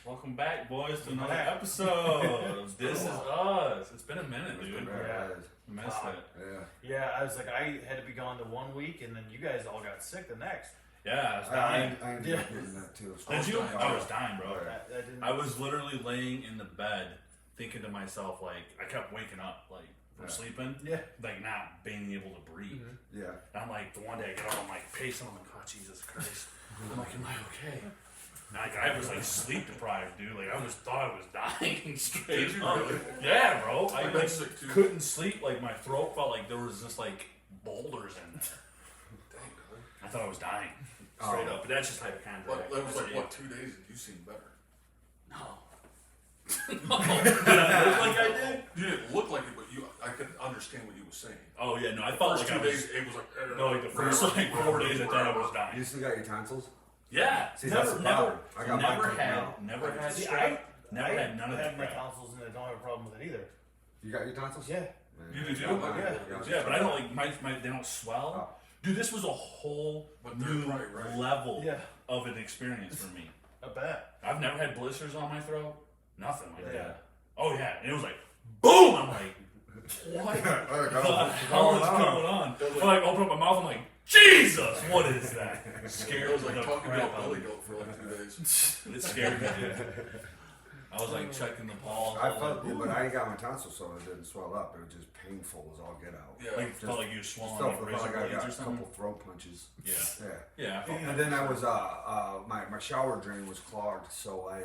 Welcome back, boys, to another episode. This is us. It's been a minute, dude. Yeah. I missed it. Yeah, I was like, I had to be gone the 1 week, and then you guys all got sick the next. Yeah, I was dying. I ended up getting that too. Did you? I was dying, bro. I didn't. I was literally laying in the bed thinking to myself, like, I kept waking up, like, from sleeping. Yeah. Like, not being able to breathe. Mm-hmm. Yeah. And I'm like, the one day I get up, I'm like, pacing, I'm like, oh, Jesus Christ. I'm like, am I okay? And like, I was like sleep deprived, dude. Like, I thought I was dying straight. Did you up. really? Yeah, bro. I I've like, been sick too. couldn't sleep. Like, my throat felt like there was just like boulders in there. Dang, really? I thought I was dying. Straight up. But that's just hypochondria. But that was like, what, 2 days and you seemed better? No. No. Did I look like I did? You didn't look like it, but I could understand what you were saying. Oh, yeah, no. I felt First like 2 I was. days, it was like, No, like the first like 4 days I thought I was You dying. still got your tonsils? Yeah. See, that's the problem. I got never mine had, now. never had See, strep. Never had none of I that have my crap. tonsils, and I don't have a problem with it either. You got your tonsils? Yeah. Man. You do too? Yeah. Yeah, but I don't like they don't swell. Dude, this was a whole But they're new probably right. level Yeah. of an experience for me. I bet. I've never had blisters on my throat. Nothing like Yeah. that. Oh yeah, and it was like, boom! I'm like, what the What's hell is going on? I'm like, open up my mouth. I'm like, Jesus, what is that? It Scared was like the talking crap to a out billy of me. goat for like 2 days. It scared me, dude. I was like checking the ball. I felt it, but I ain't got my tonsils, so it didn't swell up. It was just painful as all get out. Yeah. Like, felt like you were swallowing Stuff like felt razor like I blades got or a something. couple throat punches. Yeah. Yeah. Yeah. I felt And then I was my shower drain was clogged, so I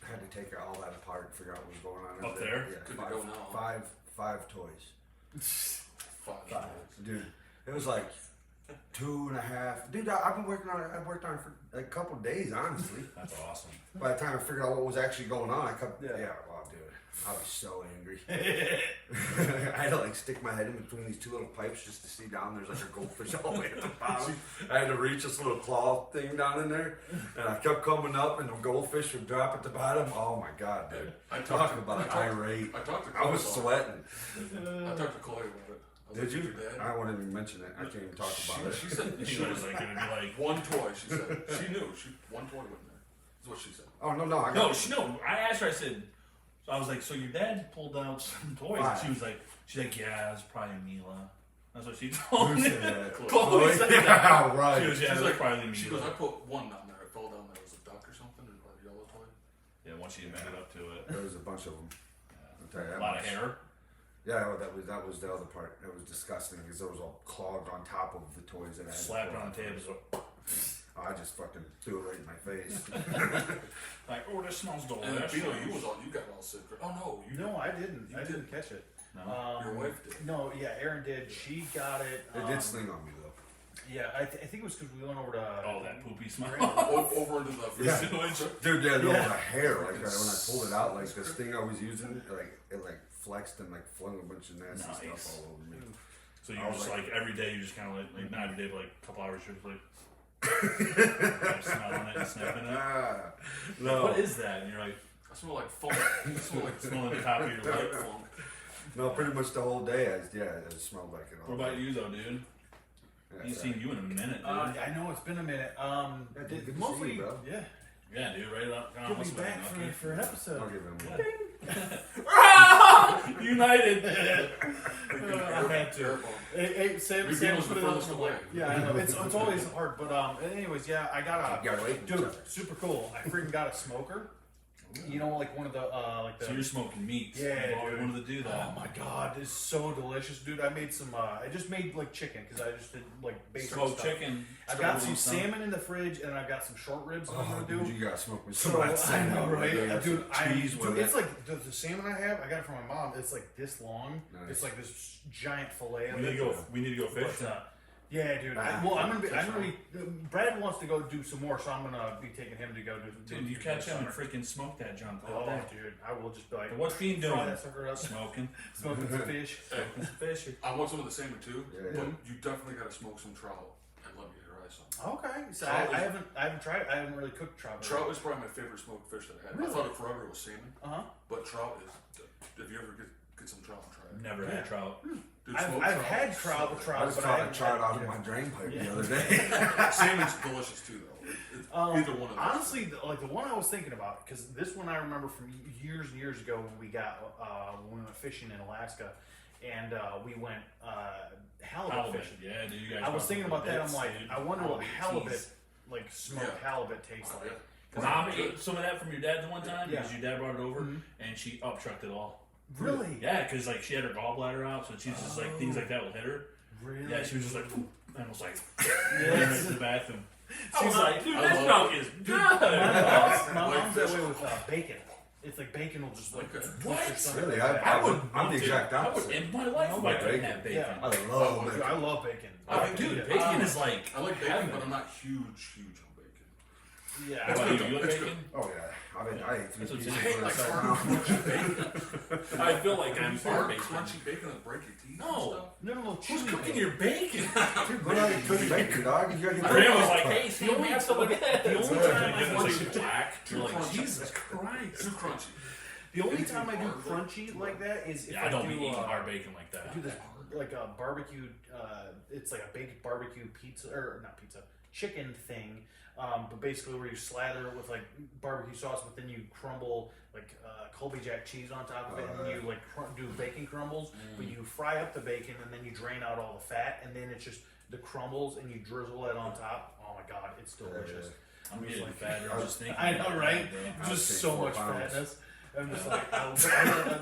had to take all that apart and figure out what was going on. Up there? Yeah, Good to go now. five toys. Five. Dude, it was like 2.5. Dude, I've been working on it. I've worked on it for like a couple days, honestly. That's awesome. By the time I figured out what was actually going on, I kept, Yeah. well, dude, I was so angry. I had to like stick my head in between these two little pipes just to see down. There's like a goldfish all the way at the bottom. I had to reach this little claw thing down in there, and I kept coming up, and the goldfish would drop at the bottom. Oh my god, dude! I talked Talk to- about I talked- irate. I talked to I was Chloe sweating. I talked to Chloe about it. I was Did like, you? "Your dad?" I wouldn't even mention it. I can't even talk about it. She said She was like gonna be like, one toy. She said she knew. One toy went in there. That's what she said. Oh no! I no, got I asked her. I said, so I was like, so your dad pulled out some toys. And she was like, yeah, it's probably Mila. That's what she told Who me. said that? Chloe said that. Yeah, right. She was, yeah, She's it's like, probably she goes, I Mila. put one down there. It fell down there. It was a duck or something, or a yellow toy. Yeah, once she admitted up to it. There was a bunch of them. I'll tell you A that lot much. of hair. Yeah, well, that was the other part. It was disgusting because there was all clogged on top of the toys that I had. Slapped her on the table. So, I just fucking threw it right in my face. like, oh, this smells And delicious. Pino, you got all sick. Oh no, you No, I didn't. You I didn't didn't. catch it. No? Your wife did. No, yeah, Erin did. She got it. It did sling on me though. Yeah, I think it was because we went over to. Oh, that poopy smell. Over into the Yeah. sewage. Dude, there was Yeah. a hair. Like when I pulled it out, like this thing I was using, like it like flexed and like flung a bunch of nasty Nice. stuff all over me. So you I were was just like- like every day, you just kind of like not every day, but like a couple hours, you're just like smelling it and sniffing it. Ah, no, What is that? And you're like, I smell like funk. I smell like smelling the top of your lip. funk. no, pretty much the whole day. It smelled like it. All What about day. you though, dude? Yeah, I ain't so- seen you in a minute, dude. I know it's been a minute. dude, good to see Mostly, you, bro. yeah. Yeah, dude, right up. Good to be back for an episode. I'll give him one. United. I had to. Terrible. Hey, Sam Review was put the it on furthest the away. Yeah, I know. It's always hard, but anyways, yeah, I got You gotta wait. dude, super cool. I freaking got a smoker. You know, like one of the like the. So you're smoking meat. Yeah, You've always dude. wanted to do Oh that. my god, it's so delicious, dude! I made some. I just made like chicken because I just did like basic Smoked stuff. chicken. I've got some stuff. salmon in the fridge, and I've got some short ribs. I'm Oh, gonna dude, do. you gotta smoke me some So, of that I salmon know, right? there, Dude, some cheese with dude, it. it's like the salmon I have. I got it from my mom. It's like this long. Nice. It's like this giant fillet. We need to go. We need to go fish. But, yeah, dude. I'm gonna be. Brad wants to go do some more, so I'm gonna be taking him to go do. Dude, you catch him and freaking smoke that junk all Oh, day. dude, I will just be like, What's Fiend fry doing? that sucker up, Smoking. smoking some fish. Smoking some fish. I want some of the salmon too, Yeah, but yeah. you definitely got to smoke some trout and let me try some. Okay, so Trout I is- haven't tried. I haven't really cooked trout. Trout is probably my favorite smoked fish that I had. Really? I thought it forever was salmon, Uh huh. but trout is. If you ever get some trout and try it. Never had trout. Dude, I've smoked had so trout, good. I trout, just but caught I a trout out of my drain pipe the other day. Salmon's delicious too, though. Either one of those. Honestly, like the one I was thinking about, because this one I remember from years and years ago when we went fishing in Alaska, and we went halibut fishing. Yeah, dude. You guys I was thinking about that. I'm bits, like, dude. I wonder what halibut, cheese. like smoked Yeah. halibut tastes Oh, like. yeah. Cause Mom ate some of that from your dad the one time Yeah. because your dad brought it over Mhm. and she upchucked it all. Really? Yeah, because like she had her gallbladder out, so she's just like things like that will hit her. Really? Yeah, she was just like, and was like, Yes. right to the bathroom. I She's was like, dude, I this love milk it. is My good. mom's that way with bacon. It's like bacon will just like Okay. What? or something Really? like that. I would. I'm the exact I would opposite. end my life if I couldn't bacon. have bacon. Yeah. I love Dude, bacon. I love bacon. Oh, dude, bacon is like. I like bacon, heaven. but I'm not huge on bacon. Yeah. How about you? good. You like It's bacon? Oh yeah. I mean, I ate 3 That's what pieces I'm when saying. I Like sat hard, down. crunchy bacon. I feel like I'm for Hard, bacon. crunchy bacon that'll break your teeth. No. No, Who's chewy cooking though. your bacon? Dude, when I cook bacon, dog, you gotta get the Grandma's best like, part. hey, see, we have some of that. The only It's time I like black. Too You're like, crunchy. Jesus Christ. Too crunchy. The only time I do crunchy like that is if Yeah, I don't do, be eating hard bacon like I that. do this like a barbecue. It's like a baked barbecue pizza or not pizza, chicken thing. But basically where you slather it with like barbecue sauce, but then you crumble like Colby Jack cheese on top of it, and then you like do bacon crumbles. But you fry up the bacon and then you drain out all the fat, and then it's just the crumbles, and you drizzle it on top. Oh my god, it's delicious. I'm just getting like- fatter. I'm just thinking. I know, about it, right? bro. I'll Just take so 4 much pounds. fatness. I'm just like, I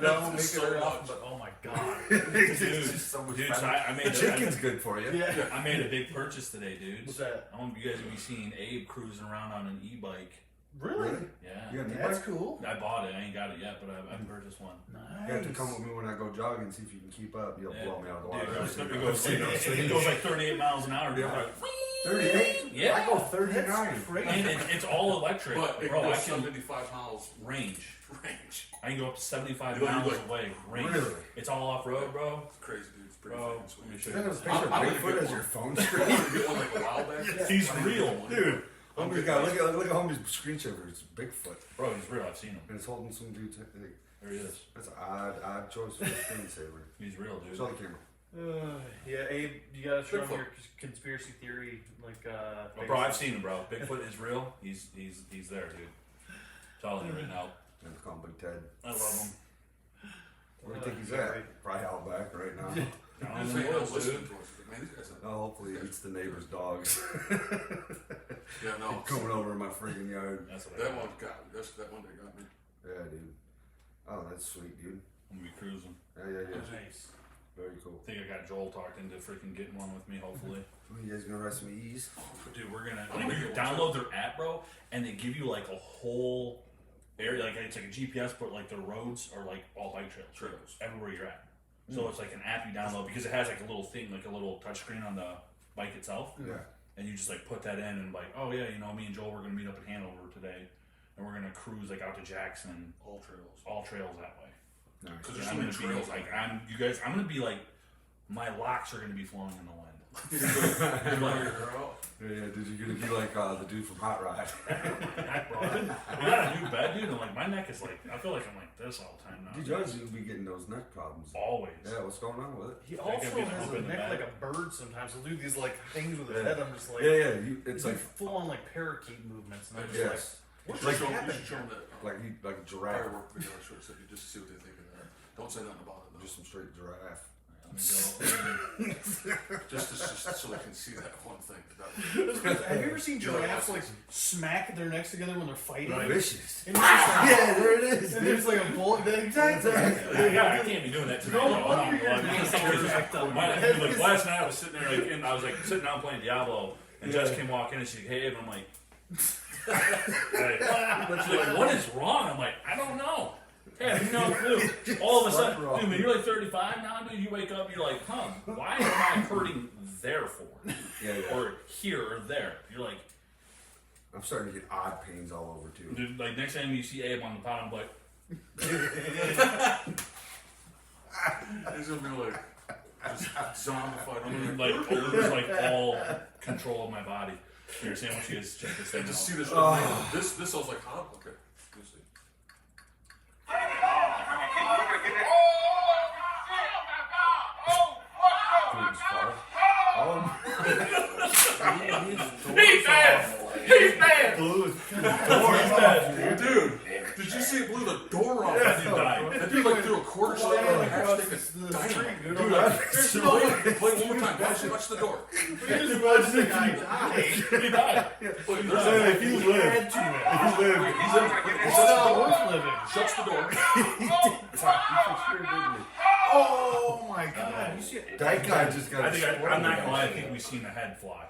don't make it So very often, much. but oh my god. It's just so much Dude, so fat. I made The a- chicken's good for you. Yeah. I made a big purchase today, dudes. What's that? I want you guys to be seeing Abe cruising around on an e-bike. Really? Really? Yeah. You got an That's e-bike? cool. I bought it. I ain't got it yet, but I purchased one. Nice. You have to come with me when I go jogging, see if you can keep up. You'll Yeah. blow me out of the Dude, water. it goes like 38 miles an hour. Dude. Yeah. I'm like, 38? Yeah. I go 39. That's crazy. and it's all electric, But it bro. I goes can 75 miles range. range. I can go up to 75 You go miles like- away. Range. Really? It's all off road, bro. It's crazy, dude. It's pretty Bro, fucking let me sweet. show You you. have a picture of I'm gonna Bigfoot get as your one. phone I screen? wanted to get one like a while back. He's real, Dude, I'm homie's good. got, look at homie's screensaver. It's Bigfoot. Bro, he's real. I've seen him. And it's holding some dude's. There he is. That's an odd choice for a screensaver. He's real, dude. Show the camera. Yeah, Abe, you gotta show him Bigfoot. your conspiracy theory, like Oh, bro, I've seen him, bro. Bigfoot is real. He's there, dude. Telling you right now. And it's called Big Ted. I love him. Where do you think he's at? Probably out back right now. Down in This the ain't no woods, listening dude. to us. Man, these guys are. Oh, hopefully he eats the neighbor's dogs. Yeah, no. Coming over in my freaking yard. That's what I That got. one got me. That one that got me. Yeah, dude. Oh, that's sweet, dude. I'm gonna be cruising. Yeah. Nice. Very cool. I think I got Joel talked into freaking getting one with me, hopefully. Who you guys gonna rest me ease? Dude, we're gonna I'm like, gonna you get one download their app, bro, and they give you like a whole area, like it's like a GPS, but like the roads are like all bike trails, Trails. everywhere you're at. So it's like an app you download because it has like a little thing, like a little touchscreen on the bike itself, Yeah. and you just like put that in and like, oh yeah, you know, me and Joel we're gonna meet up in Hanover today, and we're gonna cruise like out to Jackson, All trails. all trails that way. Nice. Because And there's so I'm many gonna be trails. like, I'm gonna be like, my locks are gonna be flowing in the wind. You're like, you're out. Yeah, dude, you're gonna be like the dude from Hot Rod. Neck, bro. I got a new bed, dude, and like my neck is like, I feel like I'm like this all the time now. Dude, you always be getting those neck problems. Always. Yeah, what's going on with it? He I also could be the has hump a in the neck back. like a bird sometimes. He'll do these like things with his Yeah. head. I'm just like, Yeah, it's it's like full on like parakeet movements. And I'm just yes, You What's should like show them- you happening should show them that. like a giraffe, Firework video short so you just see what they think of that. Don't say nothing about it though. just some straight giraffe. Let me go. Just so they can see that one thing. That like, have you ever seen You're like, giraffes like smack their necks together when they're fighting? Right. Vicious. And it's just like, Yeah, there it is. and there's like a bullet there. Exactly. I can't be doing that today. No, No, I'm not you're gonna not. lie. Dude, like last night I was sitting there like, and I was like sitting down playing Diablo, and Jess came walking in and she's like, hey, and I'm like, she's like, what is wrong? I'm like, I don't know. Hey, I have no clue. All of a sudden, wrong? dude, when you're like 35 now, dude, you wake up, you're like, huh, why am I hurting there for? Yeah. Or here or there. You're like, I'm starting to get odd pains all over too. dude, like next time you see Abe on the pod, I'm like, he's gonna be like just zombified. I'm gonna like lose like all control of my body. Here, Sam, once you guys check this thing just out. see this. Oh. This I was like, huh? Okay. You see. He's mad. Blew his door Dude, did you see it blew the door off? That dude died. That dude like threw a quarter shell or a half stick of dynamite. Dude, Play it one more time. Watch the door. The guy died. He died. if you live, He's in. It's not worth living. Shuts the door. Oh my god! You see it? that guy just got. I'm not gonna lie. I think we've seen a head fly.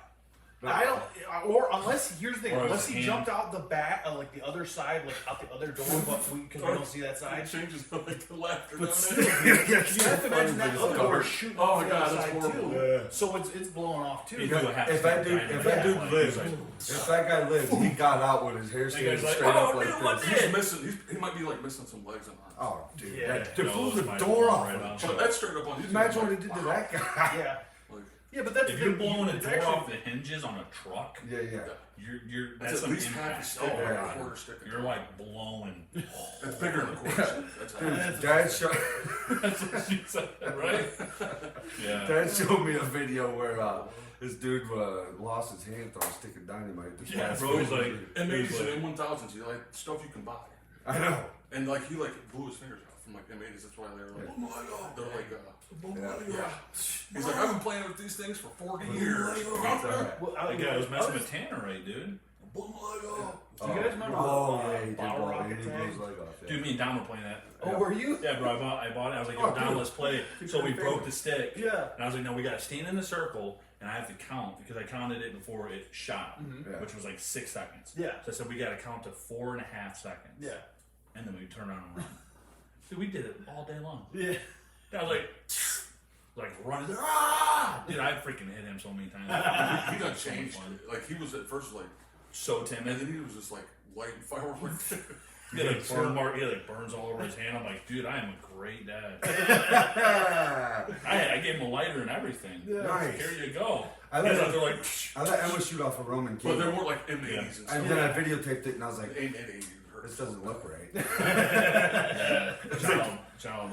I don't, or unless here's the thing, Or unless his he hand. jumped out the back, like the other side, like out the other door, but because we don't see that It side. changes like the laughter. But down still, there. you have to imagine that other door shooting Oh off my the God, other that's side horrible. too. Yeah. So it's blowing off too. He blew a half If stick that of dude, dynamite. if that dude Like, lives, he was like, if that guy lives, he got out with his hair standing guy's like, straight up "Oh, like dude, what this. He's missing. He might be like missing some legs and arms. Oh, dude, Yeah. that dude No, blew it was the my door phone off. right off. But that's straight up on YouTube. Imagine what he did to that guy. Yeah, Like, yeah, but that's If the you're thing, blowing a it's door actually- off the hinges on a truck, Yeah, yeah. you're that's that's at an least half a impact. stick Oh, or a yeah. quarter stick. you're like blowing. It's bigger than a quarter stick. That's Dad, show, That's what she said, right? Yeah. Dad showed me a video where this dude lost his hand throwing a stick of dynamite. This Yeah, guy's bro, he's face like, was- And maybe He's some like- M1000s, you like stuff you can buy. I know. And like he like blew his fingers out from like M80s. That's why they're like, oh my god, they're like, yeah. He's like, I've been playing with these things for 40 years. Well, that guy was messing with Tannerite, dude. Do you guys remember? Oh, yeah, he did Bottle blow Rocket he blew Tag? his leg off. Yeah. Dude, me and Don were playing that. Oh, were you? Yeah, bro, I bought it. I was like, Oh, yo, Don, dude. let's play. So we broke the stick. Yeah. And I was like, no, we gotta stand in the circle, and I have to count because I counted it before it shot, Yeah. which was like 6 seconds. Yeah. So I said we gotta count to 4.5 seconds. Yeah. And then we turn around and run. Dude, we did it all day long. Yeah. I was like running. Ah! Dude, I freaking hit him so many times. He done So much changed. fun. Like he was at first like, So and timid. then he was just like lighting fireworks. He had like burn mark. He had like burns all over his hand. I'm like, dude, I am a great dad. I gave him a lighter and everything. Nice. Here you go. I He's let- out there like. I let Emma shoot off a Roman But candle. they weren't like M80s and stuff. And then I videotaped it and I was like, M80s this doesn't look right. Child,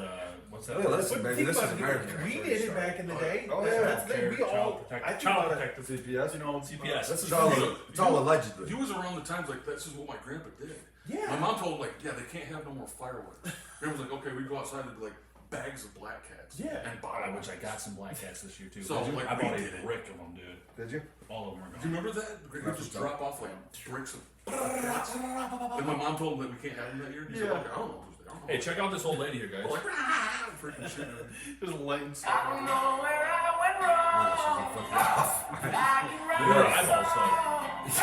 what's that? Hey, listen, But baby, think this is about it, America. we did it back in the day. Oh, That's- yeah. that's the thing. We all. I think Child about it. protective. CPS? You know, CPS. This is all, it's all allegedly. He was around the times like this is what my grandpa did. Yeah. My mom told him like, yeah, they can't have no more fireworks. Grandpa was like, okay, we go outside and be like bags of black cats. Yeah. And Which I got some black cats this year too. So, like, I bought we did a it. brick of them, dude. Did you? All of them are Do you gone. remember that? Grandpa would just drop off like bricks of black cats. And my mom told him that we can't have them that year. He's Yeah. like, okay, I don't know who's there. Hey, check out this old lady here, guys. Like, ah, freaking shit. Just lighting stuff. Yeah, she's a fucking off. Look at her eyeballs, though.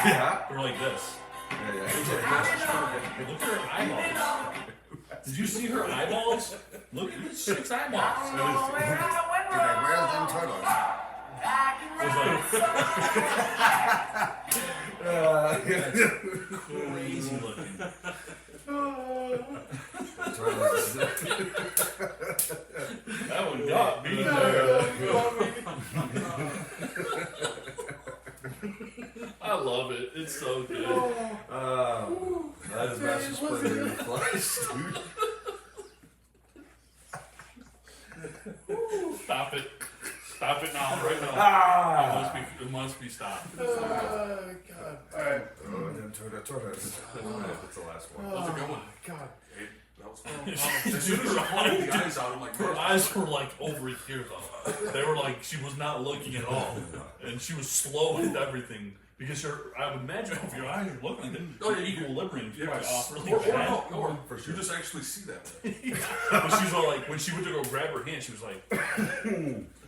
Yeah? They're like this. Yeah, Look at her eyeballs. Did you see her eyeballs? Look at the 6 eyeballs. Where's them turtles? It was like crazy looking. That one got me there. I love it. It's so good. That is Master Splinter in the flesh, dude. Stop it. Stop it now, right now. Ah! It must be stopped. Oh, God. Alright. Oh, them turtles. That's the last one. How's it going? God. Hey, that was fun. As soon as I pointed the eyes out, I'm like, Her eyes were like over here though. They were like she was not looking at all, and she was slow with everything because I would imagine if your eyes are looking like that, Oh, your yeah, equilibrium is yeah, probably off really or bad. no, or you just actually see that. But she's all like, when she went to go grab her hand, she was like,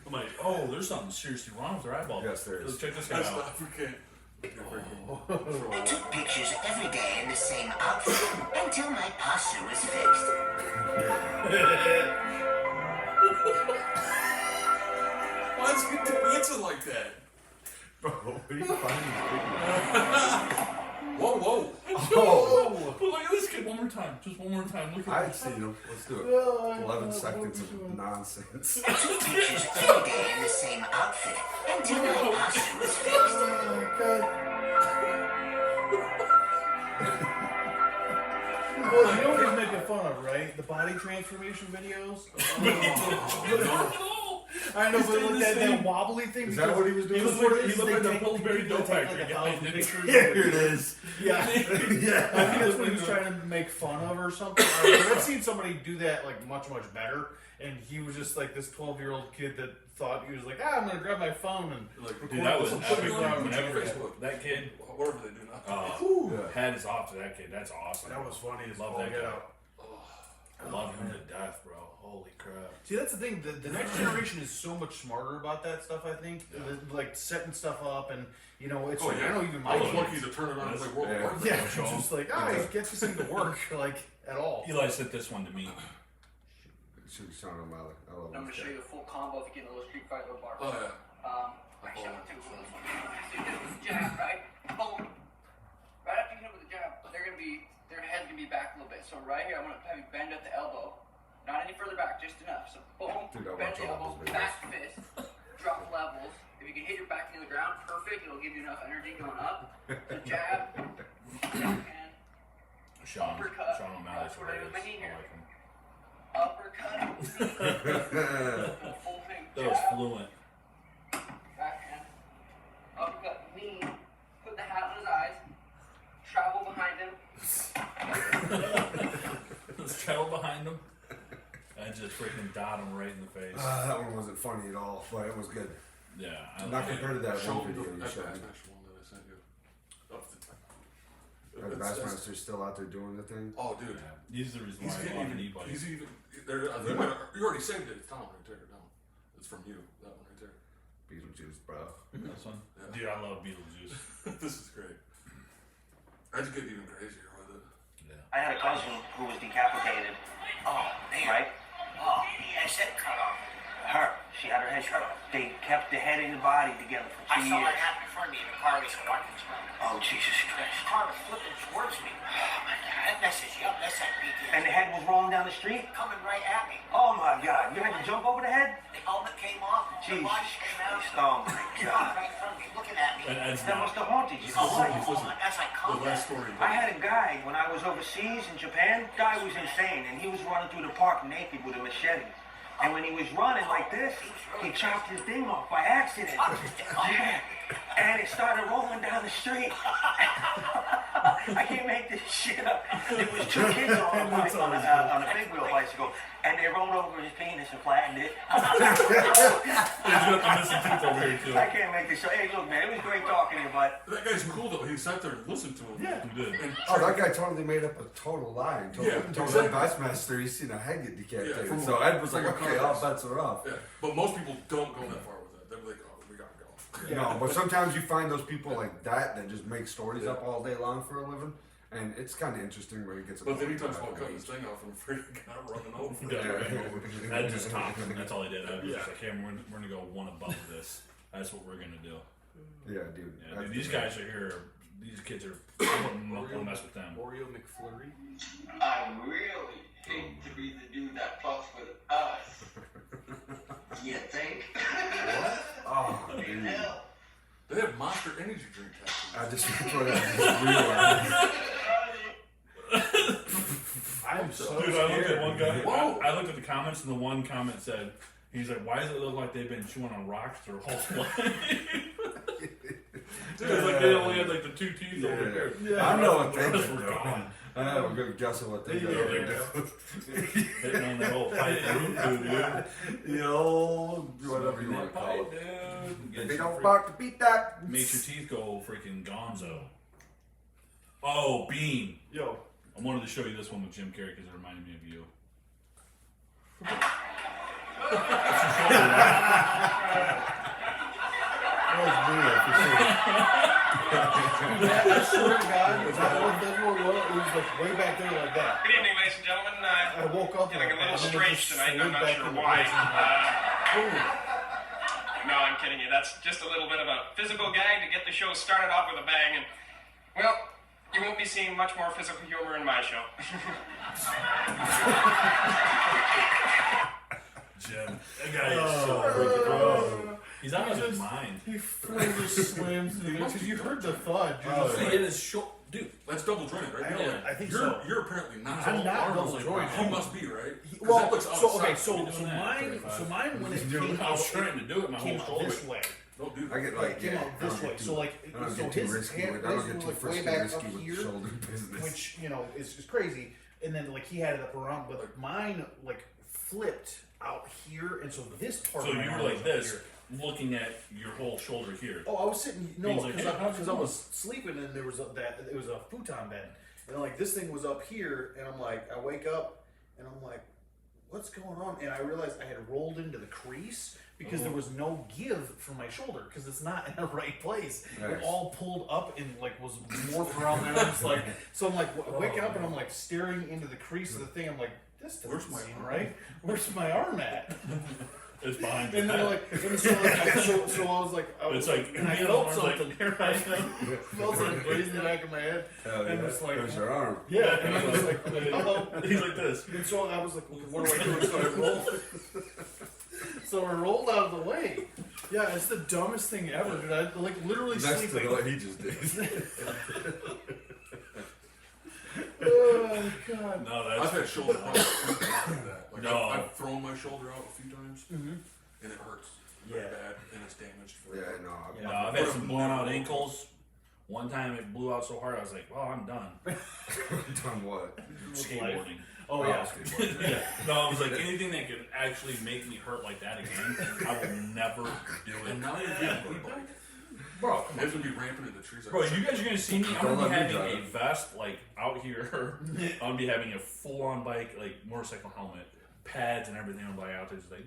I'm like, oh, there's something seriously wrong with her eyeball. Yes, there is. Let's check this guy That's out. not, we can't. I took pictures every day in the same outfit until my posture was fixed. Why is he dancing like that? Bro, what are you finding? Whoa, whoa. Oh! But look at this kid one more time. Just one more time. Look at I've seen him. Let's do it. 11 seconds of nonsense. I took pictures every day in the same outfit until my posture was fixed. Well, you know what he's making fun of, right? The body transformation videos. I know, He's but doing with the that same- wobbly thing. Is that what he was doing? He looked like the Pillsbury Dope Like Factory guy, 1,000 dude. pictures. Here it is. Yeah. Yeah. I think that's what he was trying to make fun of or something. I've seen somebody do that like much better, and he was just like this 12-year-old kid that thought he was like, I'm gonna grab my phone and Like, Dude, that was put epic. it on Whenever Facebook. that kid, Whatever they do now. head is off to that kid. That's awesome. that was funny as Love all that get guy. out. I love him to death, bro. Holy crap. See, that's the thing. The next generation is so much smarter about that stuff. I think, like setting stuff up, and you know, it's Oh, like, yeah. I know even my I was kids. lucky to turn it on and play World of Warcraft. Yeah, it's just like it gets this thing to work like at all. Eli sent this one to me. Should be Sean O'Malley. I love I'm gonna this show guy. you the full combo if you get a little Street Fighter bar. Oh, yeah. I shot two with this one. So you hit it with the jab, right? Boom. Right after you hit it with the jab, their head's gonna be back a little bit. So right here, I'm gonna have you bend at the elbow. Not any further back, just enough. So boom, Dude, I bend watch the all elbow, those videos. back fist, drop levels. If you can hit your back into the ground, perfect. It'll give you enough energy going up. The jab, and Sean Uppercut. O'Malley's That's what I do with my knee hilarious. I here. like him. uppercut, full thing, That was jab, fluent. backhand, uppercut, knee, put the hat on his eyes, travel behind him. Let's travel behind him and just freaking dot him right in the face. That one wasn't funny at all, but it was good. Yeah, I Not love it. compared to that Show one them video you that showed me. Bassmaster one that I sent you. Are the Bassmaster's still out there doing the thing? Oh, dude. Yeah. He's the reason He's why I getting bought an even. e-bike. He's even. You already saved it. It's Tom right there. Down. It's from you. That one right there. Beetlejuice, bro. This one? Yeah. Dude, I love Beetlejuice. This is great. I just get even crazier with it. Yeah. I had a cousin who was decapitated, Oh, man. right? Oh, he had his head cut off. Her. She had her head cut off. They kept the head and the body together for I 2 saw years. it happen in front of me, and the car was walking through. Oh, Jesus The Christ. car was flipping towards me. Oh, my God. That messes you up. That's that PTSD. And the head was rolling down the street? Coming right at me. Oh, my God. You had to jump over the head? The helmet came off. The Jesus body came out. Christ. Oh, my Right God. in front of me, looking at me. And Ed's That must not. have haunted you. Oh, for life. that's like The last combat. story. I had a guy when I was overseas in Japan. Guy was insane, and he was running through the park naked with a machete. And when he was running like this, he chopped his thing off by accident. Yeah. And it started rolling down the street. I can't make this shit up. There was two kids on a big wheel bicycle, and they rolled over his penis and flattened it. There's missing teeth over here, too. I can't make this show. Hey, look, man, it was great talking to you, but That guy's cool though. He sat there and listened to him. Yeah. He did. And Oh, that guy totally made up a total lie and told, Yeah, told exactly. that Bassmaster he's seen a head get decapitated. from So Ed was like, from okay, all bets are off. Yeah, but most people don't go that far with that. They're like, oh, we gotta go. No, but sometimes you find those people like that just make stories up all day long for a living. And it's kind of interesting when it gets. But then he talks talks about cutting his thing off and afraid of God running over. Yeah, I just talked. That's all I did. I was just like, hey, we're gonna go one above this. That's what we're gonna do. Yeah, dude. Yeah, That's dude, these the- guys are here. These kids are. I wouldn't mess with them. Oreo McFlurry. I really hate to be the dude that fucks with us. You think? Oh, dude. Hell. They have Monster Energy drink tattoos. I just realized. I'm so Dude, I looked scared. at one guy. Whoa. I looked at the comments, and the one comment said, "He's like, why does it look like they've been chewing on rocks their whole life?" Because like they only had like the two teeth over here. Yeah. I know what The they've rest been were doing. gone. I have a good guess of what they do. Hitting on that old pipe, dude. The old whatever you want to call Pipe, it. dude. If Get they some don't freak- bark to beat that. Makes your teeth go freaking gonzo. Oh, Bean. Yo, I wanted to show you this one with Jim Carrey because it reminded me of you. that was weird for sure. I swear to God, that's what it was. It was like way back there like that. Good evening, ladies and gentlemen. I woke up Feeling a like little that, and then it strange just tonight. slid I'm not back sure into why. place. No, I'm kidding you. That's just a little bit of a physical gag to get the show started off with a bang. And, well, you won't be seeing much more physical humor in my show. Jim. That guy is so freaking gross. He's out of his mind. He fully just slams through because you heard the thud. You're just He like, hit his Dude, That's double jointed, right? I think you're, so. You're apparently not. I'm not Arnold's double like, jointed. You must be, right? 'Cause Well, that looks so okay, outside. so doing that. mine when it came I was out, trying to do it my came whole out shoulder. this way. Don't do I that. get It like came out I don't this get way. too- So like, I don't so get too his risky hand, with. I don't his get was too like way frisky back risky up with here, shoulder business. which is just crazy. And then like he had it up around, but like mine like flipped out here, and so this part. So of my you were arm like was up this, here. looking at your whole shoulder here. Oh, I was sitting He's like, because "Hey, how's it I going?" was sleeping and there was it was a futon bed, and like this thing was up here, and I'm like, I wake up and I'm like, what's going on? And I realized I had rolled into the crease because there was no give from my shoulder because it's not in the right place. Nice. It all pulled up and like was morphed around there. I'm just like, so I'm like waking up and I'm like staring into the crease of the thing. I'm like, this doesn't Where's my seem arm? right. Where's my arm at? It's behind And your then back. like, and so I was like, It's like, and I you felt know, it's like- something here. I felt something raised in the back of my head, Hell and yeah. it's like, There's your arm. yeah, and I was like, hello. He's like this. And so I was like, what do I do? So I rolled. So I rolled out of the way. Yeah, it's the dumbest thing ever, dude. I like literally Next to sleeping. what he just did. Oh god. No, I've that's had shoulder problems like that. Like No. I've thrown my shoulder out a few times, and it hurts very Yeah. bad, and it's damaged. Yeah, no. Yeah. no. I've had some blown out ankles. One time it blew out so hard, I was like, "Well, I'm done." Done what? Skateboarding. Oh yeah. Yeah. No, I was like, anything that could actually make me hurt like that again, I will never do it. And now you're getting e-bike. Bro, They have to be ramping into trees. Bro, you guys are gonna see me. I'm Don't gonna be let me having a drive. vest like out here. I'm gonna be having a full-on bike, like motorcycle helmet, pads, and everything. I'm like out there, just like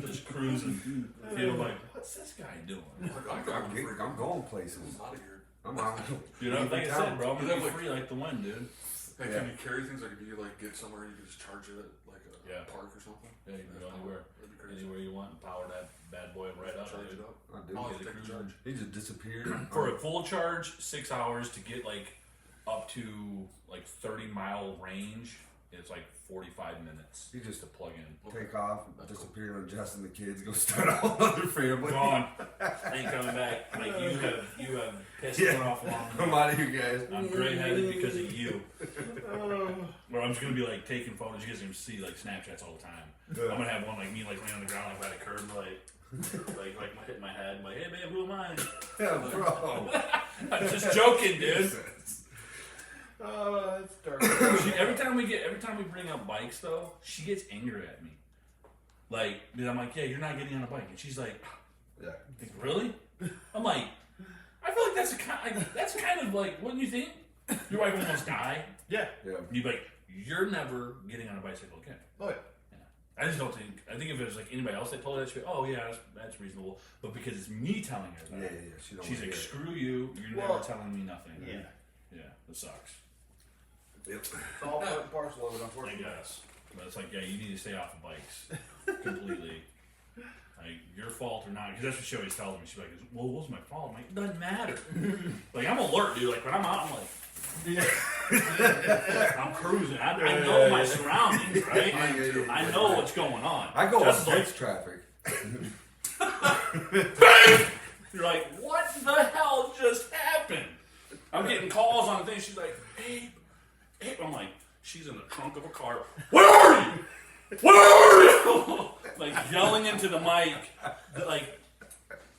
just cruising. Feeling like, what's this guy doing? I'm going places. I'm out of here. I'm out. Dude, like I said, bro, I'm Does gonna that be like- free like the wind, dude. Hey, Yeah. can you carry things like if you like get somewhere you can just charge it at like a Yeah. park or something? Yeah, you can go That's anywhere, That'd be crazy. anywhere you want, and power that bad boy right up. Charge Dude. it up. I I'll do. have Get to a take a cruise. charge. He just disappeared. For a full charge, 6 hours to get like up to like 30-mile range. It's like 45 minutes. He just to plug in. take off, disappear on Jess and the kids, go start a whole other family. Gone. Ain't coming back. Like you have pissed me off I'm long. out of here, guys. I'm gray-headed because of you. Or I'm just gonna be like taking photos. You guys can see like Snapchats all the time. I'm gonna have one like me like laying on the ground like by the curb like hitting my head like, hey man, who am I? Yeah, bro. I'm just joking, dude. Oh, it's dark. Every time we bring up bikes though, she gets angry at me. Like, dude, I'm like, yeah, you're not getting on a bike, and she's like, Yeah. really? I'm like, I feel like that's kind of like, wouldn't you think? Your wife almost died. Yeah. Yeah. You'd be like, you're never getting on a bicycle again. Oh yeah. I just don't think. I think if it was like anybody else that told her that, she'd be, oh yeah, that's reasonable. But because it's me telling her that, Yeah. She don't she's wanna like, hear it. screw you. You're Well, never telling me nothing. Yeah. Yeah, that sucks. Yep. It's all part and parcel of it, I unfortunately. guess. But it's like, yeah, you need to stay off of bikes completely. Like, your fault or not. Because that's what she always tells me. She's like, well, what was my fault? I'm like, it doesn't matter. Like, I'm alert, dude. Like, when I'm out, I'm like, I'm cruising. I know my surroundings, right? I know what's going on. I go Just against traffic. BAM! You're like, what the hell just happened? I'm getting calls on the thing. She's like, hey. I'm like, she's in the trunk of a car. Where are you? Where are you? Like yelling into the mic, like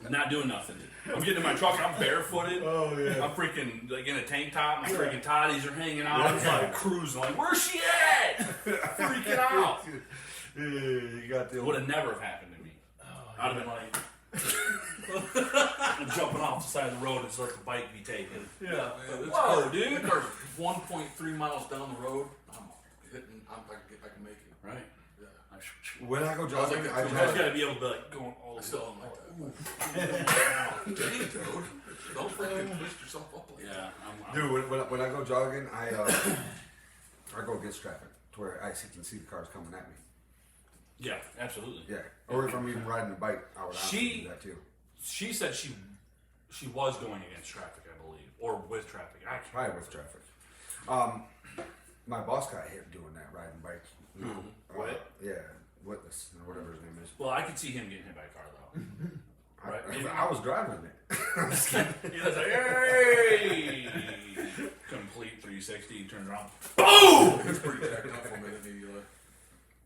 not doing nothing. I'm getting in my truck. I'm barefooted. Oh yeah. I'm freaking like in a tank top. My freaking toddies are hanging out. I'm just like cruising. Like, where's she at? Freaking out. You got the Would have never have happened to me. I'd have been like. I'm jumping off the side of the road and just let the bike be taken. Yeah. Man, it's Whoa, hard. dude. The car's 1.3 miles down the road. I'm hitting. I can make it. Right. Yeah. When I go jogging, like I that too. You just drive. gotta be able to be like going all I the still way. don't like that. Dang, dude. Don't freaking twist yourself up like that. Yeah, I'm Dude, when I go jogging, I go against traffic to where I can see the cars coming at me. yeah, absolutely. Yeah. Or if I'm even riding a bike, I would honestly do that too. She said she was going against traffic, I believe, or with traffic. I can't. Probably with traffic. My boss got hit doing that, riding bike. You know, What? Yeah, Witness or whatever his name is. Well, I could see him getting hit by a car though. I was driving it. I'm just kidding. He was like, hey! Complete 360. He turns around. Boom! He was pretty jacked up for a minute.